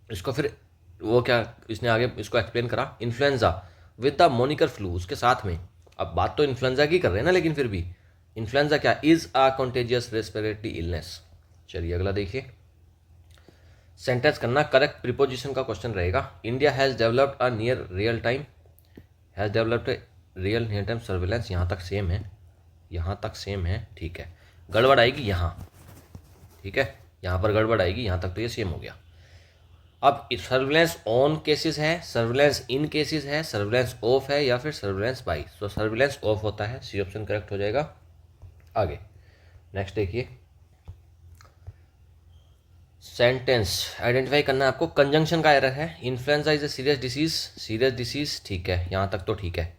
इसको फिर वो क्या इसने आगे इसको एक्सप्लेन करा, influenza with the moniker flu, उसके साथ में, अब बात तो इन्फ्लुएंजा की कर रहे हैं ना, लेकिन फिर भी इन्फ्लुएंजा क्या, is a contagious respiratory illness. चलिए अगला देखिए, सेंटेंस करना, करेक्ट प्रीपोजिशन का क्वेश्चन रहेगा। India has developed a near real time, has developed a real near time surveillance, यहाँ तक सेम है, यहाँ तक सेम है, ठीक है, गड़बड़ आएगी यहाँ, ठीक है, यहाँ पर गड़बड़ आएगी, यहाँ तक तो ये सेम हो गया। अब सर्विलेंस ऑन केसेस है, सर्विलेंस इन केसेस है, सर्विलेंस ऑफ है, या फिर सर्विलेंस बाई, तो सर्विलेंस ऑफ होता है, सी ऑप्शन करेक्ट हो जाएगा। आगे नेक्स्ट देखिए, सेंटेंस आइडेंटिफाई करना है आपको, कंजंक्शन का एरर है, influenza is a serious disease, ठीक है, यहाँ तक तो ठीक है।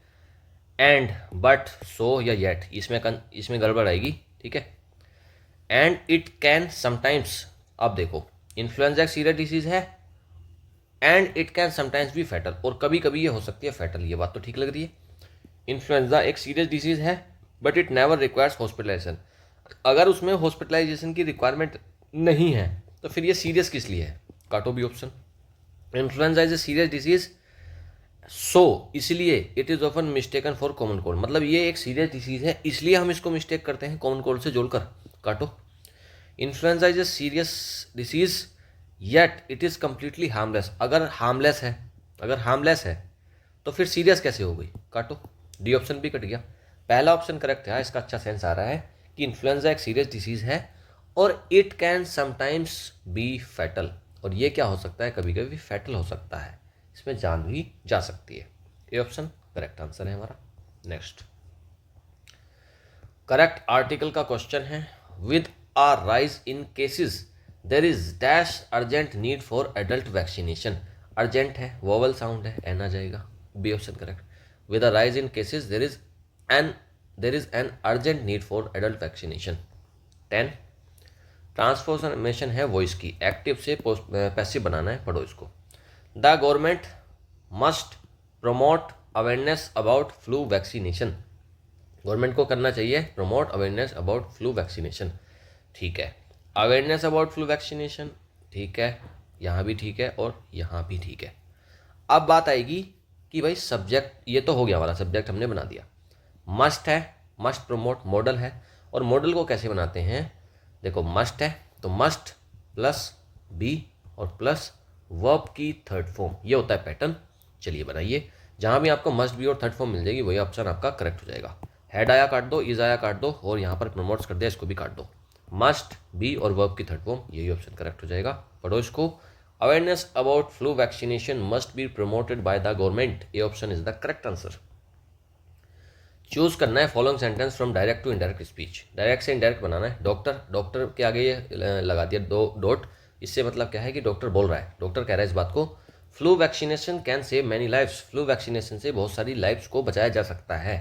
एंड, बट, सो या येट, इसमें गड़बड़ आएगी, ठीक है। एंड इट कैन समटाइम्स, अब देखो इन्फ्लुएंजा एक सीरियस डिसीज है, and it can sometimes be fatal, और कभी कभी ये हो सकती है फैटल, ये बात तो ठीक लग रही है। इन्फ्लुएंजा एक सीरियस डिसीज है, but it never requires hospitalization, अगर उसमें हॉस्पिटलाइजेशन की रिक्वायरमेंट नहीं है तो फिर ये सीरियस किस लिए है, काटो भी option. Influenza is a serious disease, so इसलिए it is often mistaken for common cold, मतलब ये एक सीरियस डिसीज है इसलिए हम इसको मिस्टेक करते हैं कॉमन कोल्ड से जोड़कर। काटो। Influenza is a serious disease yet it is completely harmless, अगर हार्मलेस है तो फिर सीरियस कैसे हो गई? काटो। डी ऑप्शन भी कट गया। पहला ऑप्शन करेक्ट है, इसका अच्छा सेंस आ रहा है कि इन्फ्लुएंजा एक सीरियस डिसीज है और it can sometimes be fatal, और ये क्या हो सकता है, कभी कभी फैटल हो सकता है, इसमें जान भी जा सकती है। ये ऑप्शन करेक्ट आंसर है हमारा। नेक्स्ट, करेक्ट आर्टिकल का क्वेश्चन है, with a rise in cases there is dash urgent need for adult vaccination. Urgent है, वोवल साउंड है, एन आ जाएगा। B option correct. With a rise in cases there is an urgent need for adult vaccination. 10, transformation है voice की, active से passive बनाना है, पढ़ो इसको। The government must promote awareness about flu vaccination. Government को करना चाहिए promote awareness about flu vaccination, ठीक है। अवेयरनेस अबाउट फ्लू वैक्सीनेशन, ठीक है, यहाँ भी ठीक है और यहाँ भी ठीक है। अब बात आएगी कि भाई सब्जेक्ट, ये तो हो गया हमारा सब्जेक्ट हमने बना दिया। मस्ट है, मस्ट प्रमोट मॉडल है, और मॉडल को कैसे बनाते हैं, देखो मस्ट है तो मस्ट प्लस बी और प्लस वर्ब की थर्ड फॉर्म, ये होता है पैटर्न। चलिए बनाइए, जहाँ भी आपको मस्ट बी और थर्ड फॉर्म मिल जाएगी वही ऑप्शन आपका करेक्ट हो जाएगा। हेड आया काट दो, इज आया काट दो, और यहाँ पर प्रमोट्स कर दिया इसको भी काट दो। मस्ट बी और वर्ब की थर्ड फॉर्म, यही ऑप्शन करेक्ट हो जाएगा, पढ़ो इसको। Awareness about flu vaccination must be promoted by the government, ये option is the correct answer. Choose करना है following sentence from direct to indirect speech, direct से इनडायरेक्ट बनाना है। डॉक्टर के आगे ये लगा दिया दो डॉट, इससे मतलब क्या है कि डॉक्टर बोल रहा है, डॉक्टर कह रहा है इस बात को, flu vaccination can save many lives, flu vaccination से बहुत सारी लाइफ्स को बचाया जा सकता है।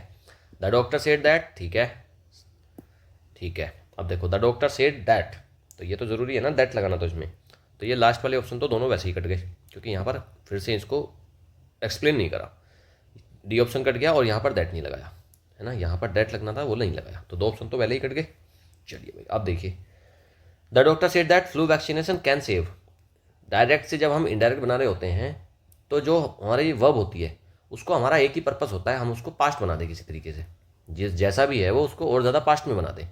द डॉक्टर सेड दैट, ठीक है ठीक है। अब देखो द डॉक्टर सेड दैट, तो ये तो ज़रूरी है ना दैट लगाना, तो इसमें तो ये लास्ट वाले ऑप्शन तो दोनों वैसे ही कट गए, क्योंकि यहाँ पर फिर से इसको एक्सप्लेन नहीं करा। डी ऑप्शन कट गया और यहाँ पर दैट नहीं लगाया, है ना, यहाँ पर दैट लगना था वो नहीं लगाया, तो दो ऑप्शन तो पहले ही कट गए। चलिए भाई अब देखिए, the doctor said that flu vaccination can save. Direct से जब हम इनडायरेक्ट बना रहे होते हैं तो जो हमारी वर्ब होती है उसको हमारा एक ही पर्पस होता है, हम उसको पास्ट बना दें किसी तरीके से, जिस जैसा भी है वो उसको और ज़्यादा पास्ट में बना दें।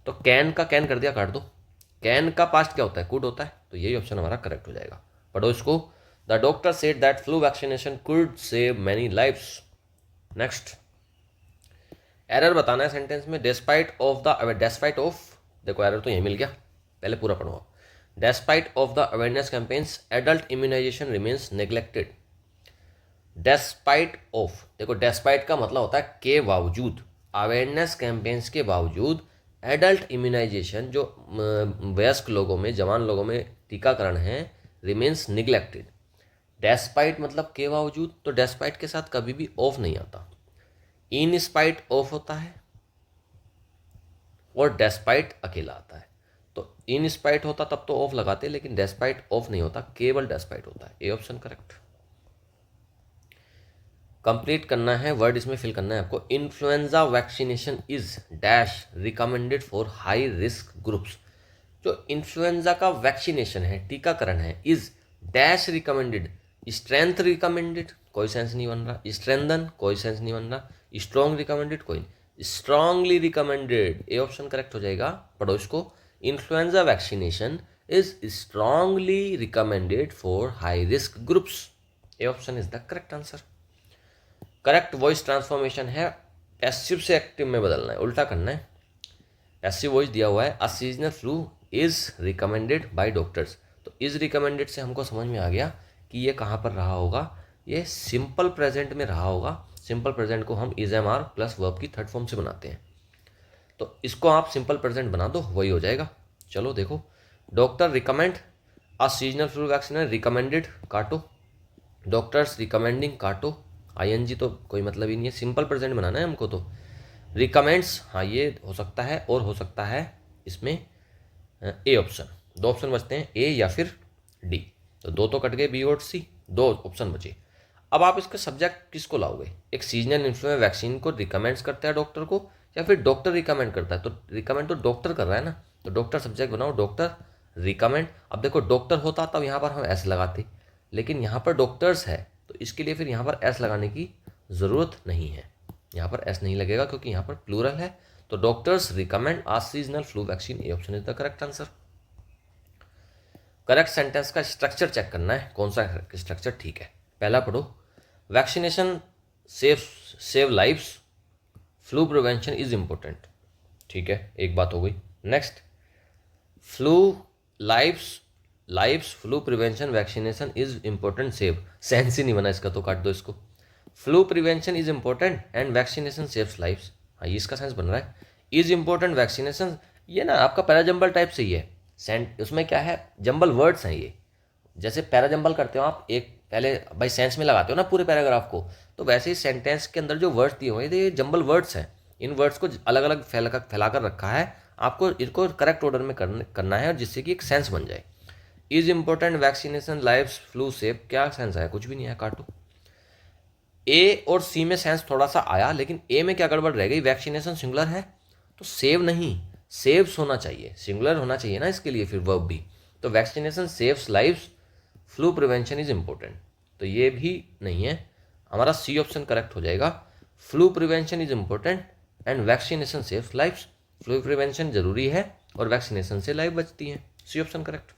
तो कैन का कैन कर दिया काट दो, कैन का पास्ट क्या होता है, कुड होता है, तो यही ऑप्शन हमारा करेक्ट हो जाएगा, पढ़ो इसको। The doctor said that flu vaccination could save many lives. Next, error बताना है सेंटेंस में, डेस्पाइट ऑफ, देखो एरर तो यही मिल गया, पहले पूरा पढ़ो आप। Despite of the awareness campaigns adult immunization remains neglected. Despite of, देखो डेस्पाइट का मतलब होता है के बावजूद, अवेयरनेस कैंपेन्स के बावजूद एडल्ट इम्यूनाइजेशन जो वयस्क लोगों में, जवान लोगों में टीकाकरण है, रिमेन्स निगलेक्टेड। डेस्पाइट मतलब के बावजूद, तो डेस्पाइट के साथ कभी भी ऑफ नहीं आता, इन स्पाइट ऑफ होता है और डेस्पाइट अकेला आता है। तो इन स्पाइट होता तब तो ऑफ लगाते, लेकिन डेस्पाइट ऑफ नहीं होता, केवल डेस्पाइट होता है, ए ऑप्शन करेक्ट। कंप्लीट करना है वर्ड, इसमें फिल करना है आपको। Influenza vaccination is dash recommended for high risk groups. जो इन्फ्लुएंजा का वैक्सीनेशन है, टीकाकरण है, is dash recommended, strength recommended, कोई सेंस नहीं बन रहा, स्ट्रेंथन कोई सेंस नहीं बन रहा, स्ट्रॉन्ग रिकमेंडेड कोई नहीं, स्ट्रांगली रिकमेंडेड, ए ऑप्शन करेक्ट हो जाएगा, पढ़ो इसको। Influenza vaccination is strongly recommended for high risk groups, A option is the correct answer. Correct voice transformation है, पैसिव से एक्टिव में बदलना है, उल्टा करना है। पैसिव वॉइस दिया हुआ है, a seasonal flu is recommended by doctors, तो इज रिकमेंडेड से हमको समझ में आ गया कि ये कहाँ पर रहा होगा, ये सिंपल प्रेजेंट में रहा होगा। सिंपल प्रेजेंट को हम is am are plus verb की थर्ड फॉर्म से बनाते हैं, तो इसको आप सिंपल प्रेजेंट बना दो, वही हो जाएगा। चलो देखो, doctor recommend a seasonal flu vaccine, recommended काटो, डॉक्टर्स रिकमेंडिंग काटो, आईएनजी तो कोई मतलब ही नहीं है, सिंपल प्रेजेंट बनाना है हमको। तो रिकमेंड्स, हाँ ये हो सकता है, और हो सकता है इसमें ए ऑप्शन, दो ऑप्शन बचते हैं, ए या फिर डी, तो दो तो कट गए, बी और सी, दो ऑप्शन बचे। अब आप इसका सब्जेक्ट किसको लाओगे, एक सीजनल इन्फ्लुएंजा वैक्सीन को रिकमेंड्स करता है डॉक्टर को, या फिर डॉक्टर रिकमेंड करता है, तो रिकमेंड तो डॉक्टर कर रहा है ना, तो डॉक्टर सब्जेक्ट बनाओ, डॉक्टर रिकमेंड। अब देखो डॉक्टर होता तब यहाँ पर हम ऐसे लगाते, लेकिन यहाँ पर डॉक्टर्स है, तो इसके लिए फिर यहाँ पर एस लगाने की ज़रूरत नहीं है। यहाँ पर एस नहीं लगेगा क्योंकि यहाँ पर प्लूरल है। तो doctors recommend a seasonal flu vaccine, A option is the correct answer. Correct sentence का स्ट्रक्चर चेक करना है, कौन सा स्ट्रक्चर ठीक है। पहला पढ़ो, vaccination save lives, flu prevention is important. ठीक है, एक बात हो गई। Next, flu lives flu prevention vaccination is important save, sense ही नहीं बना इसका, तो काट दो इसको। Flu prevention is important and vaccination saves lives, हाँ ये इसका सेंस बन रहा है। इज इम्पोर्टेंट वैक्सीनेशन, ये ना आपका पैराजंबल टाइप से ही है। उसमें क्या है, जंबल वर्ड्स हैं ये। जैसे पैराजंबल करते हो आप, एक पहले भाई सेंस में लगाते हो ना पूरे पैराग्राफ को, तो वैसे ही सेंटेंस के अंदर जो वर्ड्स दिए हुए हैं ये जंबल वर्ड्स हैं। इन वर्ड्स को अलग अलग फैला कर रखा है, आपको इनको करेक्ट ऑर्डर में करना है और जिससे कि एक सेंस बन जाए। Is important vaccination lives flu save, क्या सेंस आया, कुछ भी नहीं है, काटो। ए और सी में सेंस थोड़ा सा आया, लेकिन ए में क्या गड़बड़ रह गई, वैक्सीनेशन सिंगुलर है तो सेव नहीं, सेव्स होना चाहिए, सिंगुलर होना चाहिए ना इसके लिए फिर वर्ब भी। तो vaccination saves lives, flu prevention is important, तो ये भी नहीं है, हमारा सी ऑप्शन करेक्ट हो जाएगा। Flu prevention is important and vaccination saves lives, flu prevention जरूरी है और वैक्सीनेशन से लाइफ बचती है, सी ऑप्शन करेक्ट।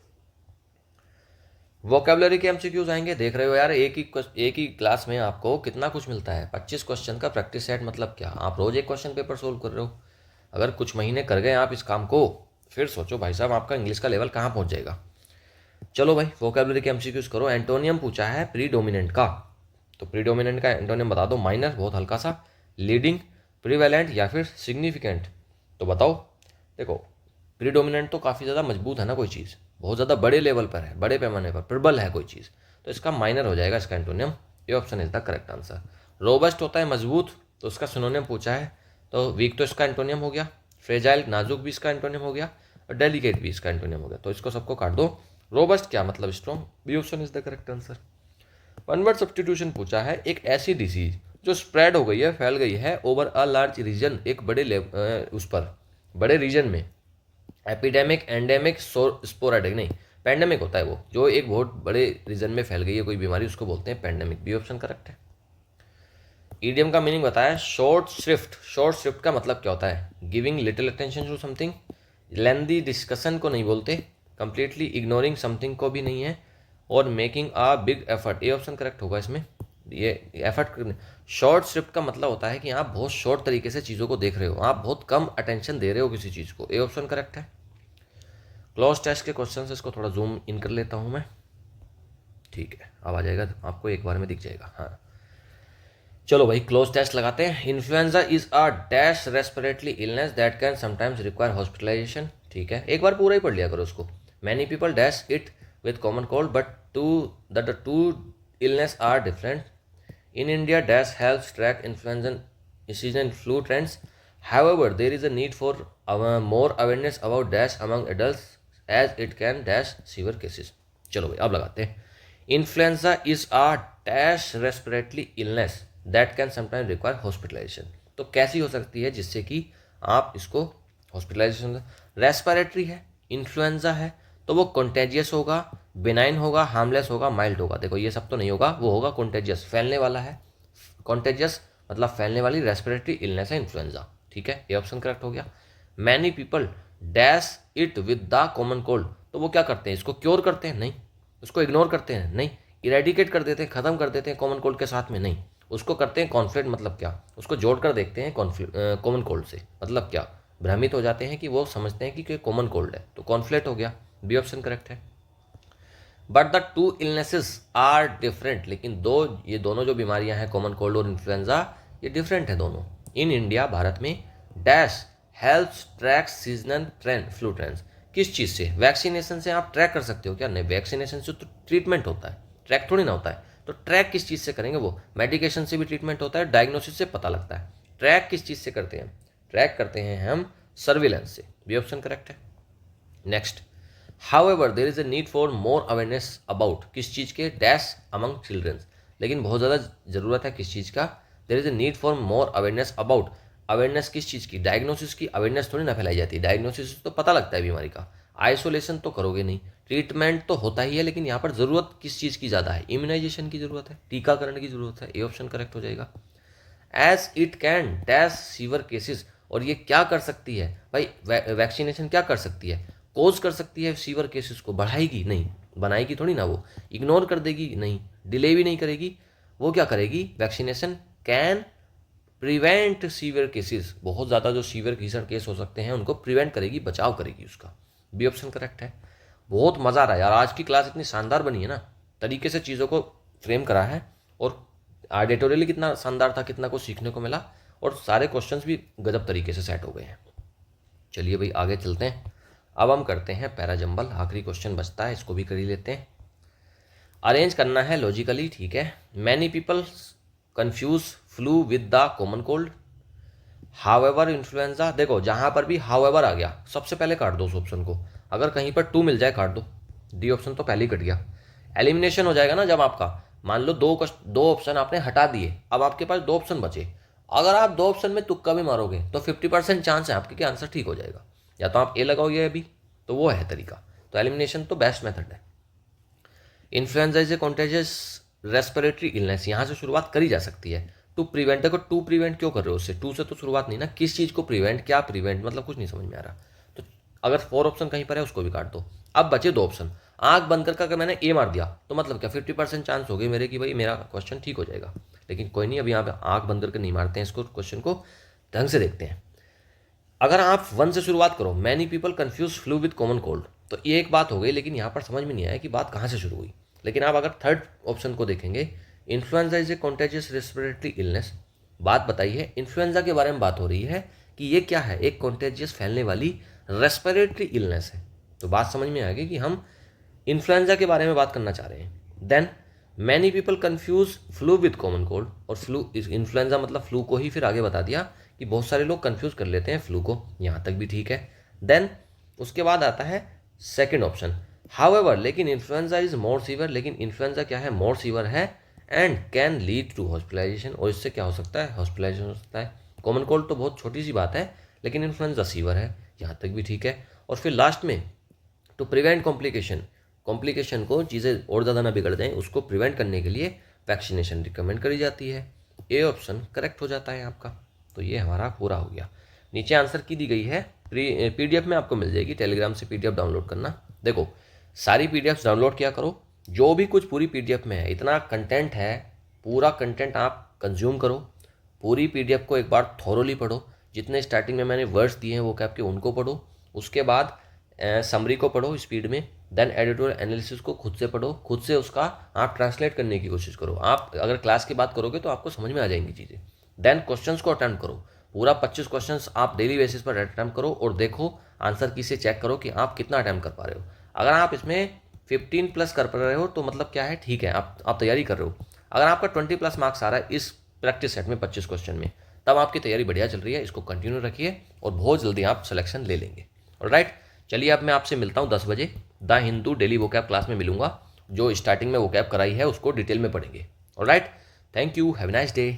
वोकेबलरी के एमसीक्यूज आएंगे, देख रहे हो यार एक ही क्लास में आपको कितना कुछ मिलता है। 25 क्वेश्चन का प्रैक्टिस सेट, मतलब क्या, आप रोज एक क्वेश्चन पेपर सोल्व कर रहे हो। अगर कुछ महीने कर गए आप इस काम को, फिर सोचो भाई साहब आपका इंग्लिश का लेवल कहाँ पहुँच जाएगा। चलो भाई वोकेबलरी के एमसीक्यूज करो। एंटोनियम पूछा है प्रीडोमिनेंट का, तो प्रीडोमिनेंट का एंटोनियम बता दो। माइनर, बहुत हल्का सा। लीडिंग, प्रीवेलेंट या फिर सिग्निफिकेंट, तो बताओ। देखो प्रीडोमिनेंट तो काफ़ी ज़्यादा मजबूत है ना, कोई चीज़ बहुत ज़्यादा बड़े लेवल पर है, बड़े पैमाने पर प्रबल है कोई चीज़, तो इसका माइनर हो जाएगा इसका एंटोनियम, ये option is the correct answer. Robust होता है मजबूत, तो उसका सिनोनिम पूछा है, तो वीक तो इसका एंटोनियम हो गया। फ्रेजाइल, नाजुक भी इसका एंटोनियम हो गया, और डेलिकेट भी इसका एंटोनियम हो गया, तो इसको सबको काट दो। रोबस्ट क्या मतलब, strong, B option is the correct answer. One word substitution पूछा है, एक ऐसी डिसीज जो स्प्रेड हो गई है, फैल गई है ओवर अ लार्ज रीजन, एक बड़े उस पर बड़े रीजन में। एपिडेमिक, एंडेमिक, स्पोरेडिक नहीं, पैंडेमिक होता है वो, जो एक बहुत बड़े रीजन में फैल गई है कोई बीमारी, उसको बोलते हैं पैंडेमिक, बी ऑप्शन करेक्ट है। ईडियम का मीनिंग बताया, शॉर्ट श्रिफ्ट। शॉर्ट श्रिफ्ट का मतलब क्या होता है, giving little attention to something. Lengthy discussion को नहीं बोलते, कंप्लीटली इग्नोरिंग समथिंग को भी नहीं है, और making a big effort, A option correct होगा इसमें। ये एफर्ट, शॉर्ट श्रिफ्ट का मतलब होता है कि आप बहुत शॉर्ट तरीके से चीज़ों को देख रहे हो, आप बहुत कम अटेंशन दे रहे हो किसी चीज़ को, ए ऑप्शन करेक्ट है। क्लोज टेस्ट के क्वेश्चन से इसको थोड़ा जूम इन कर लेता हूँ मैं, ठीक है, अब आ जाएगा आपको, एक बार में दिख जाएगा। हाँ चलो भाई क्लोज टेस्ट लगाते हैं। Influenza is a dash respiratory illness that can sometimes require hospitalization, ठीक है, एक बार पूरा ही पढ़ लिया करो उसको। Many people dash it with common cold but the two illness are different. In India dash helps track influenza seasonal flu trends. However, there is a need for more awareness about dash among adults as it can dash severe cases. चलो भाई अब लगाते हैं। Influenza is a dash respiratory illness that can sometime require hospitalization, तो कैसी हो सकती है जिससे कि आप इसको हॉस्पिटलाइजेशन। रेस्पिरेटरी है, इन्फ्लुएंजा है, तो वो कॉन्टेजियस होगा, बिनाइन होगा, हार्मलेस होगा, माइल्ड होगा। देखो ये सब तो नहीं होगा, वो होगा कॉन्टेजियस, फैलने वाला है। कॉन्टेजियस मतलब फैलने वाली रेस्पिरेटरी इलनेस है इन्फ्लुएंजा, ठीक है, ये ऑप्शन करेक्ट हो गया। Many people dash it with the common cold, तो वो क्या करते हैं, इसको क्योर करते हैं, नहीं, उसको इग्नोर करते हैं, नहीं, इरेडिकेट कर देते हैं, खत्म कर देते हैं कॉमन कोल्ड के साथ में, नहीं, उसको करते हैं कॉन्फ्लिक्ट, मतलब क्या, उसको जोड़कर देखते हैं कॉमन कोल्ड से, मतलब क्या, भ्रमित हो जाते हैं कि वो समझते हैं कि कॉमन कोल्ड है, तो कॉन्फ्लिक्ट हो गया, बी ऑप्शन करेक्ट है। But the two illnesses are different, लेकिन ये दोनों जो बीमारियां हैं कॉमन कोल्ड और इन्फ्लुएंजा, ये डिफरेंट है दोनों। इन इंडिया, भारत में, dash helps track seasonal trend flu trends, किस चीज़ से, वैक्सीनेशन से आप ट्रैक कर सकते हो क्या, नहीं, वैक्सीनेशन से तो ट्रीटमेंट होता है, ट्रैक थोड़ी ना होता है, तो ट्रैक किस चीज़ से करेंगे, वो मेडिकेशन से भी ट्रीटमेंट होता है, डायग्नोसिस से पता लगता है, ट्रैक किस चीज़ से करते हैं, ट्रैक करते हैं हम सर्विलेंस से, बी ऑप्शन करेक्ट है। Next, However, there is a need for more awareness about, किस चीज़ के, डैश among children, लेकिन बहुत ज़्यादा ज़रूरत है किस चीज़ का, there is a need for more awareness about, awareness किस चीज़ की, डायग्नोसिस की, अवेयरनेस थोड़ी ना फैलाई जाती है, डायग्नोसिस तो पता लगता है बीमारी का, आइसोलेशन तो करोगे नहीं, ट्रीटमेंट तो होता ही है, लेकिन यहाँ पर ज़रूरत किस चीज़ की ज़्यादा है? इम्यूनाइजेशन की ज़रूरत है, टीकाकरण की ज़रूरत है। ए ऑप्शन करेक्ट हो जाएगा। As it can dash severe cases, और ये क्या कर सकती है भाई? वैक्सीनेशन क्या कर सकती है? कोज कर सकती है सीवर केसेस को, बढ़ाएगी नहीं, बनाएगी थोड़ी ना, वो इग्नोर कर देगी नहीं, डिले भी नहीं करेगी, वो क्या करेगी? Vaccination can prevent severe cases, बहुत ज़्यादा जो सीवियर केस हो सकते हैं उनको प्रिवेंट करेगी, बचाव करेगी उसका। बी ऑप्शन करेक्ट है। बहुत मज़ा आ रहा है यार, आज की क्लास इतनी शानदार बनी है ना, तरीके से चीज़ों को फ्रेम करा है, और एडिटोरियल कितना शानदार था, कितना कुछ सीखने को मिला, और सारे क्वेश्चंस भी गजब तरीके से सेट हो गए हैं। चलिए भाई आगे चलते हैं। अब हम करते हैं पैराजंबल, आखिरी क्वेश्चन बचता है, इसको भी कर ही लेते हैं। अरेंज करना है लॉजिकली, ठीक है। Many people confuse flu with the common cold, however influenza. देखो जहां पर भी हाउएवर आ गया सबसे पहले काट दो उस ऑप्शन को, अगर कहीं पर टू मिल जाए काट दो। डी ऑप्शन तो पहले ही कट गया, एलिमिनेशन हो जाएगा ना। जब आपका मान लो दो ऑप्शन आपने हटा दिए, अब आपके पास दो ऑप्शन बचे, अगर आप दो ऑप्शन में तुक्का भी मारोगे तो 50% चांस है आपके कि आंसर ठीक हो जाएगा, या तो आप ए लगाओगे अभी, तो वो है तरीका। तो एलिमिनेशन तो बेस्ट मेथड है। Influenza is A contagious respiratory illness, यहाँ से शुरुआत करी जा सकती है। टू प्रिवेंट, देखो टू प्रिवेंट क्यों कर रहे हो, उससे टू से तो शुरुआत नहीं ना, किस चीज़ को प्रिवेंट, क्या प्रिवेंट, मतलब कुछ नहीं समझ में आ रहा। तो अगर फोर ऑप्शन कहीं पर है उसको भी काट दो। अब बचे दो ऑप्शन, आंख बंद करके अगर मैंने ए मार दिया तो मतलब क्या 50% चांस हो गए मेरे कि भाई मेरा क्वेश्चन ठीक हो जाएगा। लेकिन कोई नहीं, अभी यहाँ पे आंख बंद करके नहीं मारते हैं इसको, क्वेश्चन को ढंग से देखते हैं। अगर आप वन से शुरुआत करो, many people confuse flu with common cold, तो ये एक बात हो गई, लेकिन यहाँ पर समझ में नहीं आया कि बात कहाँ से शुरू हुई। लेकिन आप अगर थर्ड ऑप्शन को देखेंगे, influenza is A contagious respiratory illness, बात बताई है इन्फ्लुएंजा के बारे में, बात हो रही है कि ये क्या है, एक कॉन्टेजियस फैलने वाली रेस्पिरेटरी इलनेस है। तो बात समझ में आ गई कि हम इन्फ्लुएंजा के बारे में बात करना चाह रहे हैं। Then many people confuse flu with common cold, और फ्लू इन्फ्लुएंजा मतलब फ्लू को ही फिर आगे बता दिया कि बहुत सारे लोग कंफ्यूज कर लेते हैं फ्लू को, यहाँ तक भी ठीक है। देन उसके बाद आता है सेकेंड ऑप्शन, हाउएवर, लेकिन इन्फ्लुएंजा इज मोर सीवियर, लेकिन इन्फ्लुएंजा क्या है, मोर सीवियर है, and can lead to hospitalization, और इससे क्या हो सकता है, हॉस्पिटलाइजेशन हो सकता है। कॉमन कोल्ड तो बहुत छोटी सी बात है, लेकिन इन्फ्लुएंजा सीवियर है, यहाँ तक भी ठीक है। और फिर लास्ट में टू प्रिवेंट कॉम्प्लिकेशन को, चीज़ें और ज़्यादा ना बिगड़ जाएं, उसको प्रिवेंट करने के लिए वैक्सीनेशन रिकमेंड करी जाती है। ए ऑप्शन करेक्ट हो जाता है आपका। तो ये हमारा पूरा हो गया। नीचे आंसर की दी गई है, पीडीएफ में आपको मिल जाएगी, टेलीग्राम से पीडीएफ डाउनलोड करना। देखो सारी पीडीएफ डाउनलोड किया करो, जो भी कुछ पूरी पीडीएफ में है, इतना कंटेंट है, पूरा कंटेंट आप कंज्यूम करो। पूरी पीडीएफ को एक बार थॉरोली पढ़ो, जितने स्टार्टिंग में मैंने वर्ड्स दिए हैं वो कैप के उनको पढ़ो, उसके बाद समरी को पढ़ो स्पीड में, देन एडिटोरियल एनालिसिस को खुद से पढ़ो, खुद से उसका आप ट्रांसलेट करने की कोशिश करो। आप अगर क्लास की बात करोगे तो आपको समझ में आ जाएंगी चीज़ें। देन क्वेश्चंस को अटेम्प्ट करो, पूरा 25 क्वेश्चंस आप डेली बेसिस पर अटेम्प्ट करो, और देखो आंसर की से चेक करो कि आप कितना अटेम्प्ट कर पा रहे हो। अगर आप इसमें 15+ कर पा रहे हो तो मतलब क्या है, ठीक है, आप तैयारी कर रहे हो। अगर आपका 20+ मार्क्स आ रहा है इस प्रैक्टिस सेट में 25 क्वेश्चन में, तब आपकी तैयारी बढ़िया चल रही है। इसको कंटिन्यू रखिए और बहुत जल्दी आप सिलेक्शन ले लेंगे। ऑलराइट, चलिए अब मैं आपसे मिलता हूँ 10 बजे the Hindu daily vocab class में मिलूंगा, जो स्टार्टिंग में वोकैब कराई है उसको डिटेल में पढ़ेंगे। Alright, thank you, have a nice day.